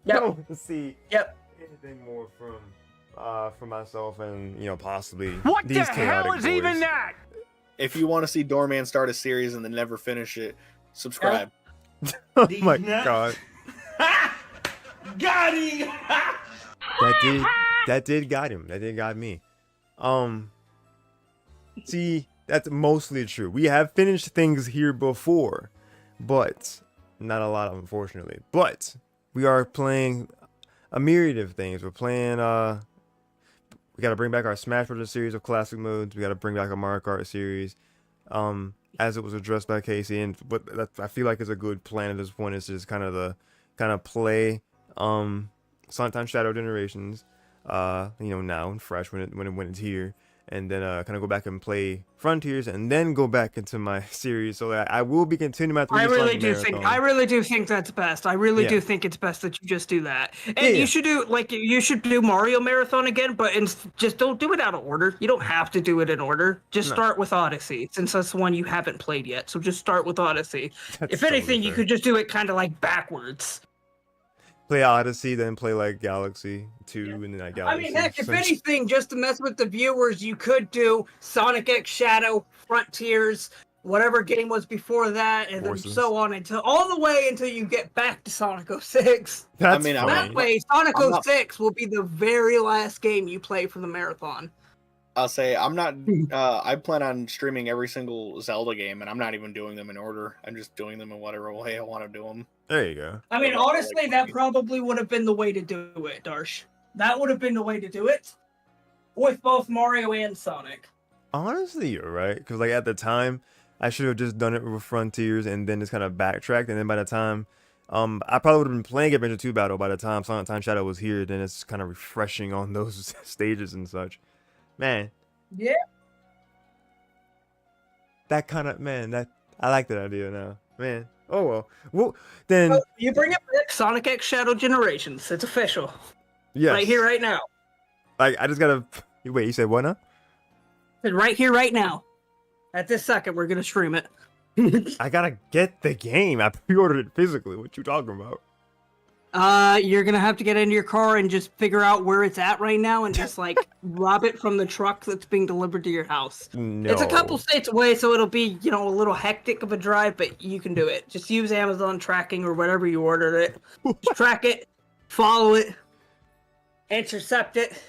Yep. to see Yep. anything more from myself and possibly What these the hell chaotic is even boys. that? If you want to see Doorman start a series and then never finish it, subscribe. Oh These my nuts. god. Got him! That did got him. That did got me. See, that's mostly true. We have finished things here before, but not a lot, unfortunately. But we are playing a myriad of things. We're playing we got to bring back our Smash Bros. Series of classic modes. We got to bring back a Mario Kart series. As it was addressed by Casey, and I feel like is a good plan at this point is just kind of play Sometimes Shadow Generations, now and fresh when it's here, and then kind of go back and play Frontiers, and then go back into my series. So I will be continuing my 3D I really Sonic do marathon. think that's best. I really Yeah. do think it's best that you just do that. And Yeah. you should do Mario Marathon again, but just don't do it out of order. You don't have to do it in order. Just No. start with Odyssey, since that's the one you haven't played yet. So just start with Odyssey. That's If totally anything, you fair. could just do it kind of like backwards. Play Odyssey, then play like Galaxy 2, and then like Galaxy. I mean, heck, if So- anything, just to mess with the viewers, you could do Sonic X Shadow, Frontiers, whatever game was before that, and Forces. then so on until all the way until you get back to Sonic 06. That's I mean, I'm fine. That way, Sonic I'm not- 06 will be the very last game you play for the marathon. I'll say I'm not. I plan on streaming every single Zelda game, and I'm not even doing them in order. I'm just doing them in whatever way I want to do them. There you go. I mean, Yeah, honestly, like- that probably would have been the way to do it, Darsh. That would have been the way to do it with both Mario and Sonic. Honestly, you're right. Because like at the time, I should have just done it with Frontiers and then just kind of backtracked. And then by the time, I probably would have been playing Adventure 2 Battle by the time Time Shadow was here. Then it's kind of refreshing on those stages and such. Man, Yeah. that I like that idea now. Man, oh well then Oh, you bring it back, Sonic X Shadow Generations. It's official. yes. Right here, right now. Like I just gotta wait. You said what now? Right here, right now. At this second, we're gonna stream it. I gotta get the game. I pre-ordered it physically. What you talking about? You're gonna have to get into your car and just figure out where it's at right now and just like rob it from the truck that's being delivered to your house. No. It's a couple states away, so it'll be, a little hectic of a drive, but you can do it. Just use Amazon tracking or whatever you ordered it. Just track it, follow it, intercept it.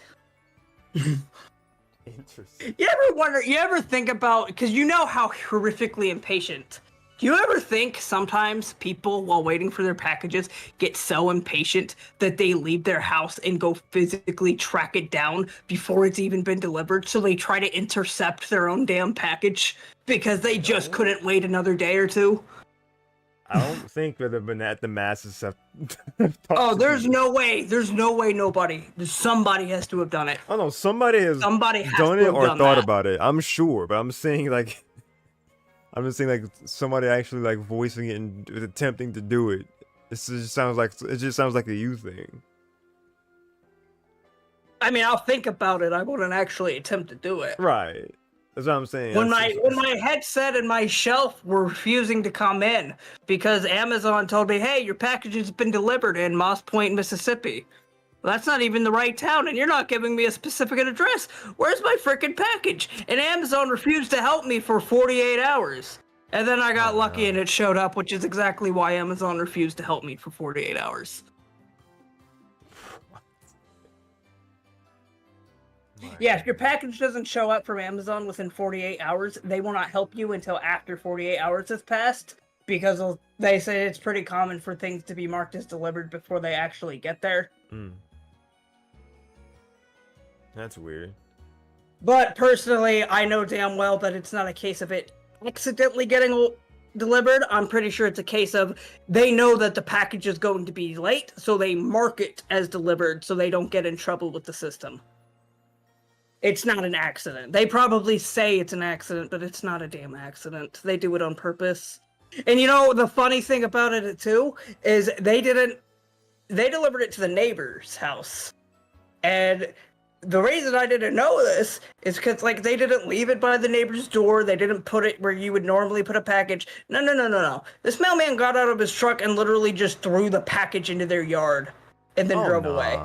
Interesting. You ever think about, because you know how horrifically impatient. Do you ever think sometimes people, while waiting for their packages, get so impatient that they leave their house and go physically track it down before it's even been delivered? So they try to intercept their own damn package because they just couldn't wait another day or two? I don't think that the masses have. Oh, there's no way. There's no way somebody has to have done it. I don't know. Somebody has has done to it have or done thought that. about it. I'm sure, but I'm just saying like somebody actually like voicing it and attempting to do it. It just sounds like a you thing. I mean, I'll think about it. I wouldn't actually attempt to do it. Right. That's what I'm saying. When my headset and my shelf were refusing to come in because Amazon told me, hey, your package has been delivered in Moss Point, Mississippi. Well, that's not even the right town, and you're not giving me a specific address. Where's my frickin' package? And Amazon refused to help me for 48 hours. And then I got lucky and it showed up, which is exactly why Amazon refused to help me for 48 hours. Yeah, if your package doesn't show up from Amazon within 48 hours, they will not help you until after 48 hours has passed, because they say it's pretty common for things to be marked as delivered before they actually get there. That's weird. But personally, I know damn well that it's not a case of it accidentally getting delivered. I'm pretty sure it's a case of they know that the package is going to be late, so they mark it as delivered so they don't get in trouble with the system. It's not an accident. They probably say it's an accident, but it's not a damn accident. They do it on purpose. And the funny thing about it too is they delivered it to the neighbor's house. And the reason I didn't know this is because they didn't leave it by the neighbor's door. They didn't put it where you would normally put a package. No. This mailman got out of his truck and literally just threw the package into their yard and then drove away.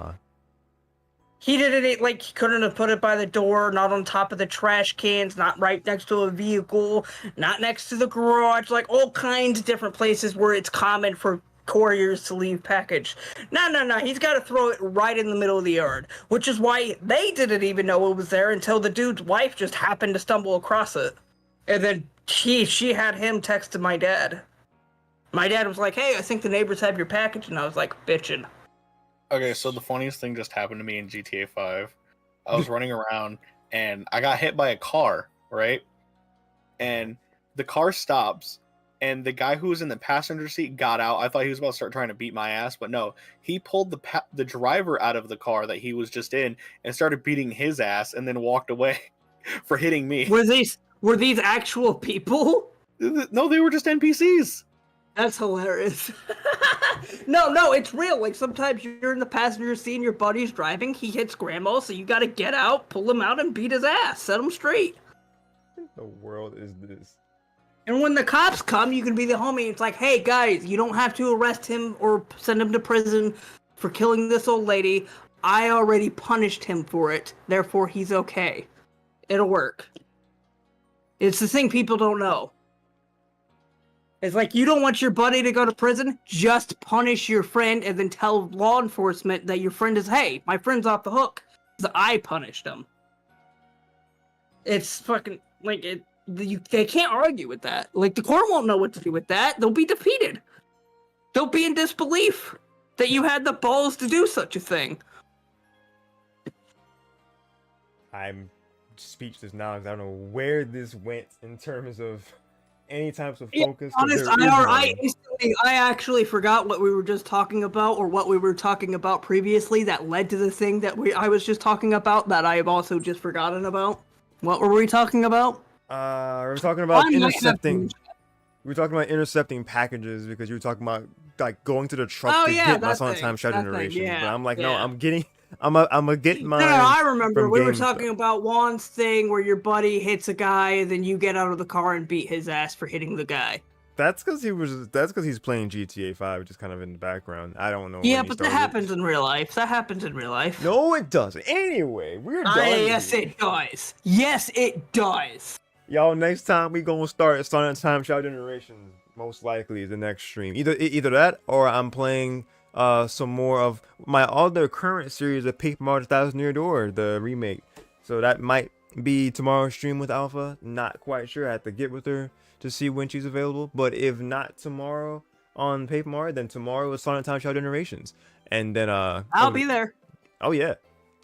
He did it he couldn't have put it by the door, not on top of the trash cans, not right next to a vehicle, not next to the garage, all kinds of different places where it's common for couriers to leave package. No. He's got to throw it right in the middle of the yard, which is why they didn't even know it was there until the dude's wife just happened to stumble across it. And then she had him text to my dad. My dad was like, hey, I think the neighbors have your package. And I was like, bitchin'. Okay, so the funniest thing just happened to me in GTA 5. I was running around and I got hit by a car, right? And the car stops and the guy who was in the passenger seat got out. I thought he was about to start trying to beat my ass, but no. He pulled the driver out of the car that he was just in and started beating his ass and then walked away for hitting me. Were these actual people? No, they were just NPCs. That's hilarious. No, it's real. Sometimes you're in the passenger seat and your buddy's driving, he hits grandma, so you gotta get out, pull him out, and beat his ass. Set him straight. What the world is this? And when the cops come, you can be the homie. It's like, hey, guys, you don't have to arrest him or send him to prison for killing this old lady. I already punished him for it, therefore he's okay. It'll work. It's the thing people don't know. It's you don't want your buddy to go to prison, just punish your friend and then tell law enforcement that your friend is, hey, my friend's off the hook because I punished him. It's fucking, they can't argue with that. The court won't know what to do with that. They'll be defeated. They'll be in disbelief that you had the balls to do such a thing. I'm speechless now because I don't know where this went in terms of any types of focus. Honest, I actually forgot what we were just talking about, or what we were talking about previously that led to the thing that I was just talking about that I have also just forgotten about. What were we talking about? We were talking about intercepting. We were talking about intercepting packages because you were talking about going to the truck to get my Silent Time Shadow Generation. Yeah, but I'm like, no, I'm gonna get mine. No, I remember. We were GameStop. talking about Juan's thing where your buddy hits a guy and then you get out of the car and beat his ass for hitting the guy. That's because he's playing GTA 5, just kind of in the background. I don't know. Yeah, when he but that started. happens in real life. That happens in real life. No, it doesn't. Anyway, we're done. Yes, here. it does. Yes, it does. Y'all, next time we gonna start Sonic Time Shadow Generations. Most likely the next stream. Either that or I'm playing some more of my other current series of Paper Mario Thousand Year Door, the remake. So that might be tomorrow's stream with Alpha. Not quite sure. I have to get with her to see when she's available. But if not tomorrow on Paper Mario, then tomorrow is Sonic Time Shadow Generations. And then I'll be there. Oh yeah.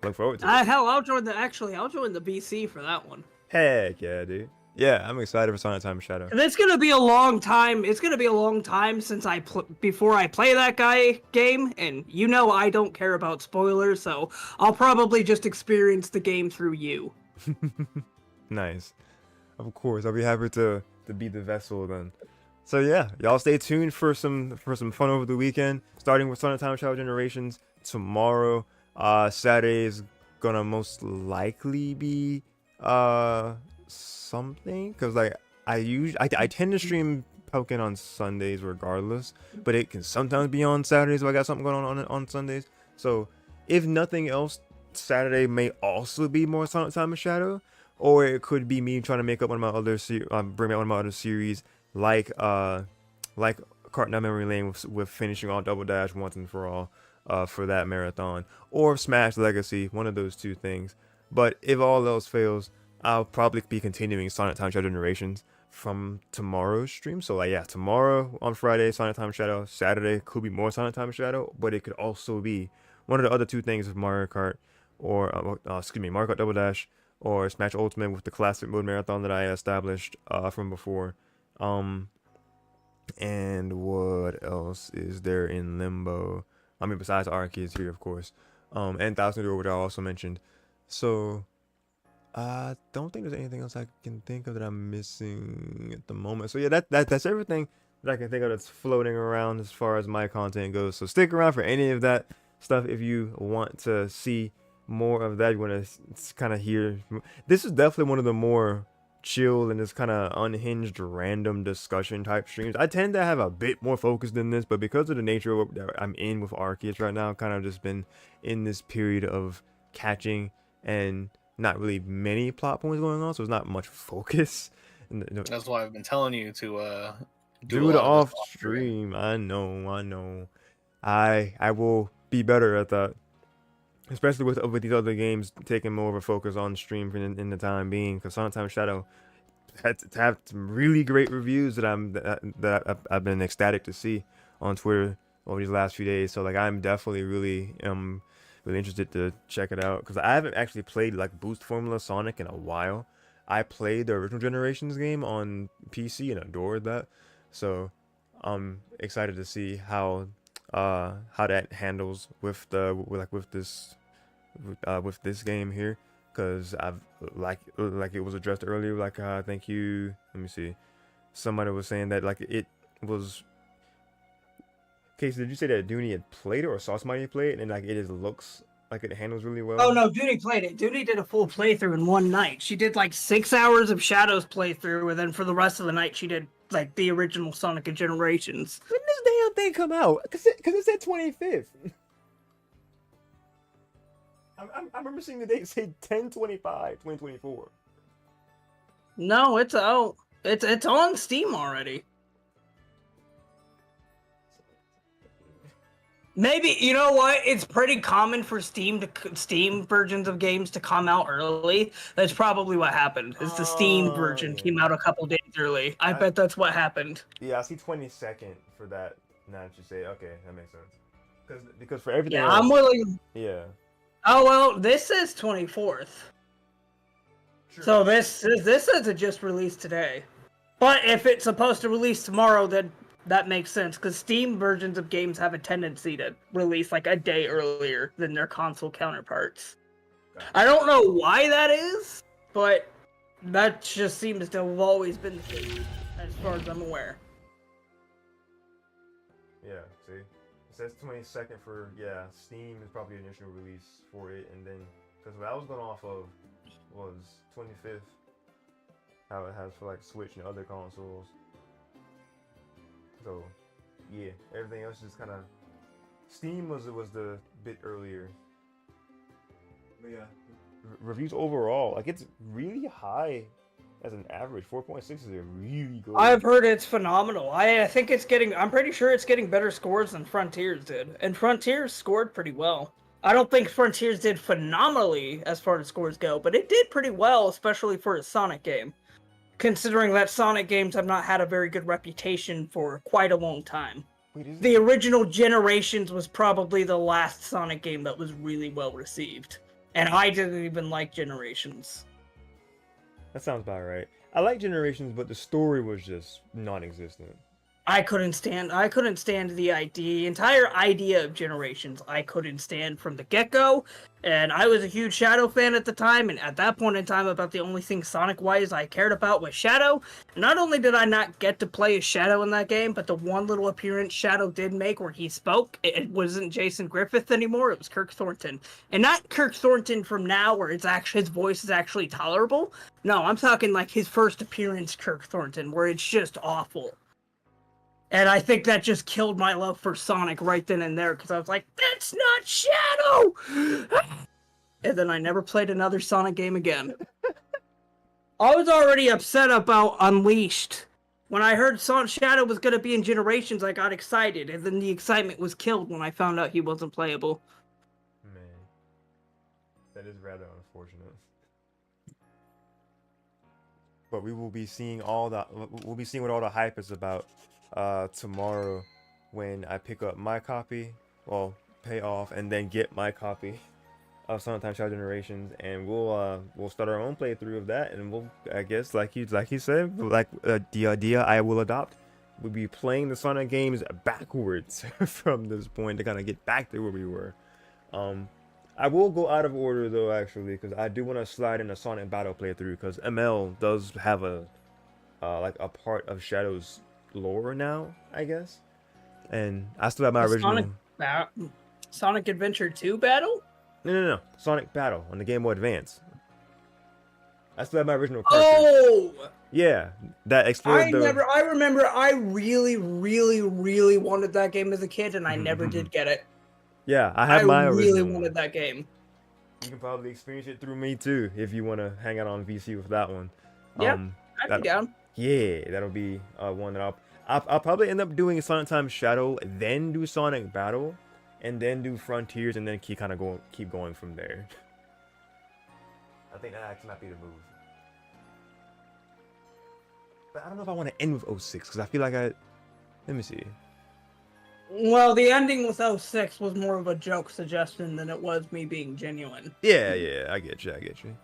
Look forward to it. Hell, I'll join the BC for that one. Heck yeah, dude. Yeah, I'm excited for Sonic Time Shadow. And it's gonna be a long time. It's gonna be a long time since before I play that game, and you know I don't care about spoilers, so I'll probably just experience the game through you. Nice. Of course, I'll be happy to be the vessel then. So yeah, y'all stay tuned for some fun over the weekend. Starting with Sonic Time Shadow Generations tomorrow. Saturday is gonna most likely be something, because like I tend to stream Pokemon on Sundays regardless, but it can sometimes be on Saturdays if I got something going on Sundays. So if nothing else, Saturday may also be more Sonic Time and Shadow, or it could be me trying to make up one of my other bring out one of my other series like Cart Down Memory Lane with finishing all Double Dash once and for all for that marathon, or Smash Legacy, one of those two things. But if all else fails, I'll probably be continuing Sonic Time Shadow Generations from tomorrow's stream. So like yeah, tomorrow on Friday, Sonic Time Shadow. Saturday could be more Sonic Time Shadow, but it could also be one of the other two things of Mario Kart, or Mario Kart Double Dash, or Smash Ultimate with the classic mode marathon that I established from before. And what else is there in limbo? I mean, besides Arceus here, of course, and Thousand Door, which I also mentioned. So I don't think there's anything else I can think of that I'm missing at the moment. So yeah, that's everything that I can think of that's floating around as far as my content goes. So stick around for any of that stuff if you want to see more of that. You want to kind of hear. This is definitely one of the more chill and just kind of unhinged random discussion type streams. I tend to have a bit more focus than this, but because of the nature of what I'm in with Arceus right now, I've kind of just been in this period of catching and not really many plot points going on, so it's not much focus. That's why I've been telling you to do it off stream. I know. I will be better at that, especially with these other games taking more of a focus on stream in the time being. Because Sonic Time Shadow had to have some really great reviews that I've been ecstatic to see on Twitter over these last few days. So like I'm definitely really interested to check it out, because I haven't actually played like Boost Formula Sonic in a while. I played the original Generations game on PC and adored that, so I'm excited to see how that handles with this game here, because I've like it was addressed earlier. Like thank you. Let me see. Somebody was saying that like it was. Okay, so did you say that Dooney had played it or saw somebody play it and like it just looks like it handles really well? Oh no, Dooney played it. Dooney did a full playthrough in one night. She did like 6 hours of Shadows playthrough, and then for the rest of the night she did like the original Sonic and Generations. When does this damn thing come out? Because it said 25th. I remember seeing the date say 10/25/2024. No, it's out. It's on Steam already. Maybe, you know what? It's pretty common for Steam versions of games to come out early. That's probably what happened. Is the Steam version came out a couple days early. I bet that's what happened. Yeah, I see 22nd for that. Now that you say, okay, that makes sense. Because for everything Yeah, else, I'm willing. Yeah. Oh well, this says 24th. True. So this says it just released today. But if it's supposed to release tomorrow, then that makes sense, because Steam versions of games have a tendency to release like a day earlier than their console counterparts. I don't know why that is, but that just seems to have always been the case, as far as I'm aware. Yeah, see? It says 22nd for, Steam is probably the initial release for it, and then, because what I was going off of was 25th, how it has for like Switch and other consoles. So, yeah, everything else just kind of. Steam was the bit earlier. But yeah, reviews overall, like it's really high as an average. 4.6 is a really good. I've heard it's phenomenal. I think it's getting. I'm pretty sure it's getting better scores than Frontiers did, and Frontiers scored pretty well. I don't think Frontiers did phenomenally as far as scores go, but it did pretty well, especially for a Sonic game. Considering that Sonic games have not had a very good reputation for quite a long time. Wait, The original Generations was probably the last Sonic game that was really well received. And I didn't even like Generations. That sounds about right. I like Generations, but the story was just non-existent. I couldn't stand the entire idea of Generations. I couldn't stand from the get-go, and I was a huge Shadow fan at the time, and at that point in time, about the only thing Sonic-wise I cared about was Shadow. And not only did I not get to play as Shadow in that game, but the one little appearance Shadow did make where he spoke, it wasn't Jason Griffith anymore, it was Kirk Thornton. And not Kirk Thornton from now, where his voice is actually tolerable. No, I'm talking like his first appearance Kirk Thornton, where it's just awful. And I think that just killed my love for Sonic right then and there, because I was like, that's not Shadow! And then I never played another Sonic game again. I was already upset about Unleashed. When I heard Shadow was going to be in Generations, I got excited, and then the excitement was killed when I found out he wasn't playable. Man, that is rather unfortunate. But we will be seeing what all the hype is about tomorrow when I pick up my copy, well, pay off and then get my copy of Sonic Shadow Generations, and we'll start our own playthrough of that, and we'll, I guess, like he said, like the idea I will adopt, we'll be playing the Sonic games backwards from this point to kind of get back to where we were. I will go out of order though, actually, because I do want to slide in a Sonic Battle playthrough, because ML does have a like a part of Shadow's lore now, I guess, and I still have my original Sonic Adventure 2 battle? No, Sonic Battle on the Game Boy Advance. I still have my original cartridge. Oh! Yeah, that explored I remember I really, really, really wanted that game as a kid, and I never did get it. Yeah, I have my original. I really wanted that game. You can probably experience it through me too, if you want to hang out on VC with that one. Yeah, I'd be down. Yeah, that'll be one that I'll probably end up doing Sonic Time Shadow, then do Sonic Battle, and then do Frontiers, and then keep going from there. I think that actually might be the move. But I don't know if I want to end with 06, because I feel like let me see. Well, the ending with 06 was more of a joke suggestion than it was me being genuine. Yeah, I get you.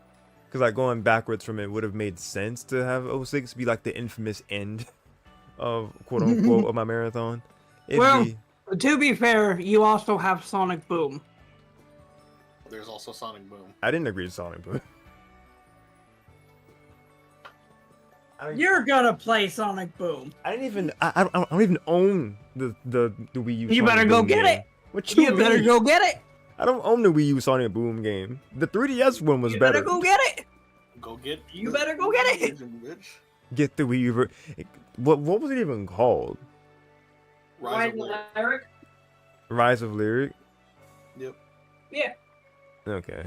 Because like going backwards from it would have made sense to have 06 be like the infamous end of quote unquote of my marathon. To be fair, you also have Sonic Boom. There's also Sonic Boom. I didn't agree with Sonic Boom. You're gonna play Sonic Boom. I don't even own the Wii U. You Sonic better go Boom get game. it. What you better mean? go get it. I don't own the Wii U Sonic Boom game. The 3DS one was better. You better go get it. You better go get it. Get the Wii U. What was it even called? Rise of Lyric. Rise of Lyric. Yep. Yeah. Okay.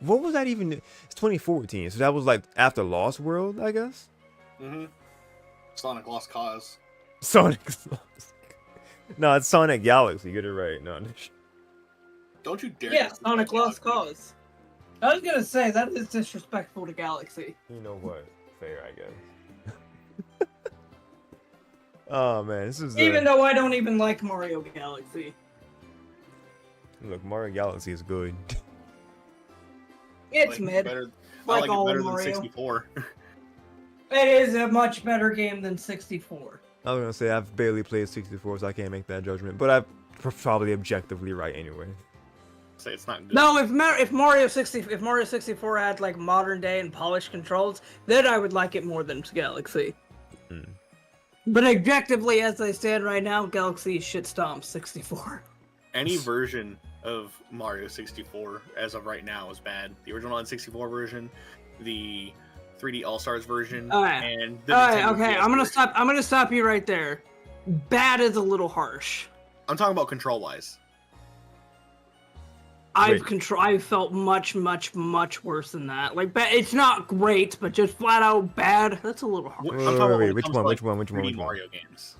What was that even? It's 2014, so that was like after Lost World, I guess. Sonic Lost Cause. Sonic. No, it's Sonic Galaxy. Get it right. No. Don't you dare. Yeah, Sonic Lost Cause. I was gonna say that is disrespectful to Galaxy. You know what? Fair, I guess. Oh man, this is. Even though I don't even like Mario Galaxy. Look, Mario Galaxy is good. It's mid. I like like all it better Mario. than 64. It is a much better game than 64. I was gonna say I've barely played 64, so I can't make that judgment. But I'm probably objectively right anyway. Say it's not good. No, if Mario 64 had like modern day and polished controls, then I would like it more than Galaxy. But objectively, as they stand right now, Galaxy shit stomps 64. Any version of Mario 64 as of right now is bad. The original N64 version, the 3D All Stars version. All right. And the All right. Nintendo Okay. DS I'm gonna version. stop. I'm gonna stop you right there. Bad is a little harsh. I'm talking about control wise. I've felt much worse than that. Like, it's not great, but just flat out bad. That's a little harsh. I'm talking about when it Which comes one? to, Which one? Which 3D one? Which one? Mario games.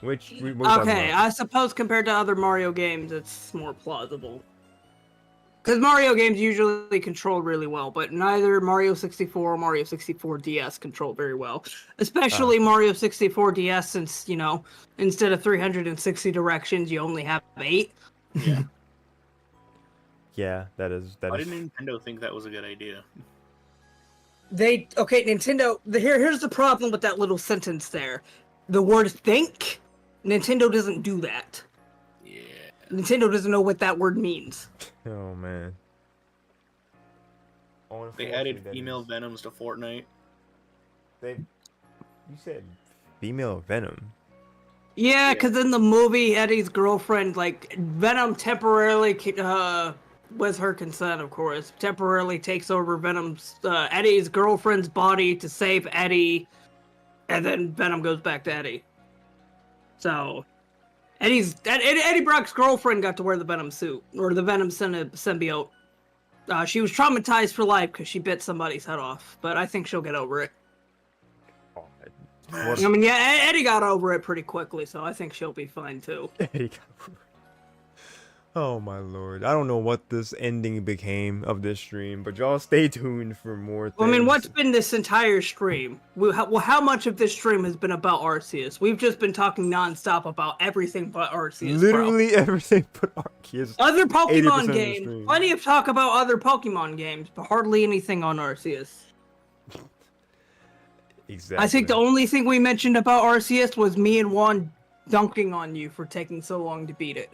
What are you talking Okay, about? I suppose compared to other Mario games, it's more plausible. Because Mario games usually control really well, but neither Mario 64 or Mario 64 DS control very well. Especially Mario 64 DS, since, you know, instead of 360 directions, you only have 8. Yeah. Yeah, that is. Why didn't Nintendo think that was a good idea? Nintendo. Here's the problem with that little sentence there. The word "think." Nintendo doesn't do that. Yeah. Nintendo doesn't know what that word means. Oh man. They added female Venoms to Fortnite. You said female Venom. Yeah, because in the movie, Eddie's girlfriend, like, Venom temporarily, with her consent, of course, temporarily takes over Eddie's girlfriend's body to save Eddie, and then Venom goes back to Eddie. So, Eddie Brock's girlfriend got to wear the Venom suit, or the Venom symbiote. She was traumatized for life because she bit somebody's head off, but I think she'll get over it. I mean, yeah, Eddie got over it pretty quickly, so I think she'll be fine too. Eddie got over it. Oh my lord. I don't know what this ending became of this stream, but y'all stay tuned for more things. Well, I mean, what's been this entire stream? How much of this stream has been about Arceus? We've just been talking nonstop about everything but Arceus. Literally everything but Arceus. Other 80% of Pokemon the games. stream. Plenty of talk about other Pokemon games, but hardly anything on Arceus. Exactly. I think the only thing we mentioned about Arceus was me and Juan dunking on you for taking so long to beat it.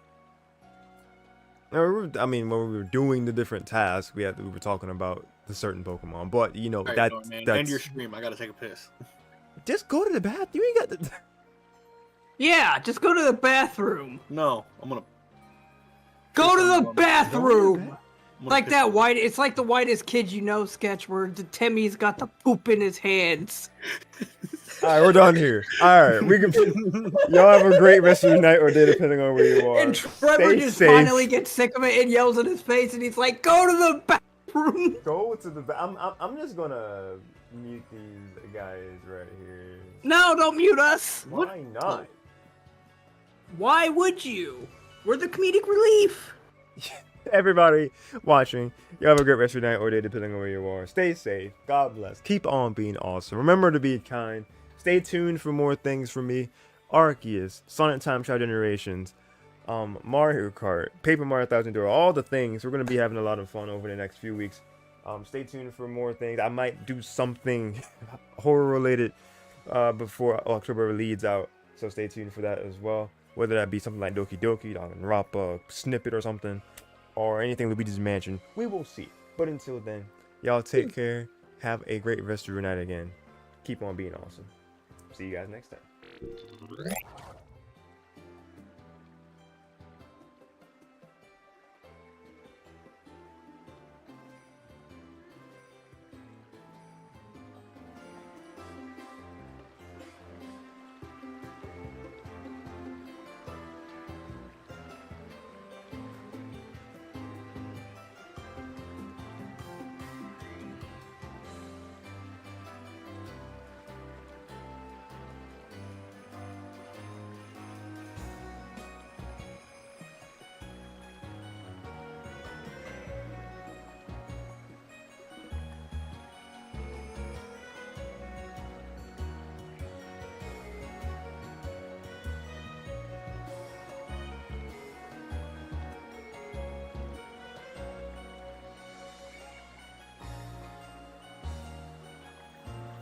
I mean, when we were doing the different tasks, we were talking about the certain Pokemon, but you know, Right, man. End your stream. I gotta take a piss. Just go to the bathroom. You ain't got the. Yeah, just go to the bathroom. No, I'm gonna Go to the Go bathroom. to the Like that white. It's like the whitest kid you know sketch where Timmy's got the poop in his hands. All right, we're done here. All right, we can. Y'all have a great rest of your night or day, depending on where you are. And Trevor Stay just safe. finally gets sick of it and yells in his face, and he's like, "Go to the bathroom." Go to the. I'm just gonna mute these guys right here. No, don't mute us. Why not? Why would you? We're the comedic relief. Everybody watching, you have a great rest of your night or day, depending on where you are. Stay safe. God bless. Keep on being awesome. Remember to be kind. Stay tuned for more things from me. Arceus, Sonic Time Trial Generations, Mario Kart, Paper Mario Thousand Door, all the things. We're going to be having a lot of fun over the next few weeks. Stay tuned for more things. I might do something horror related before October leads out. So stay tuned for that as well. Whether that be something like Doki Doki, Danganronpa, Snippet or something, or anything Luigi's Mansion, we will see. But until then, y'all take care. Have a great rest of your night again. Keep on being awesome. See you guys next time.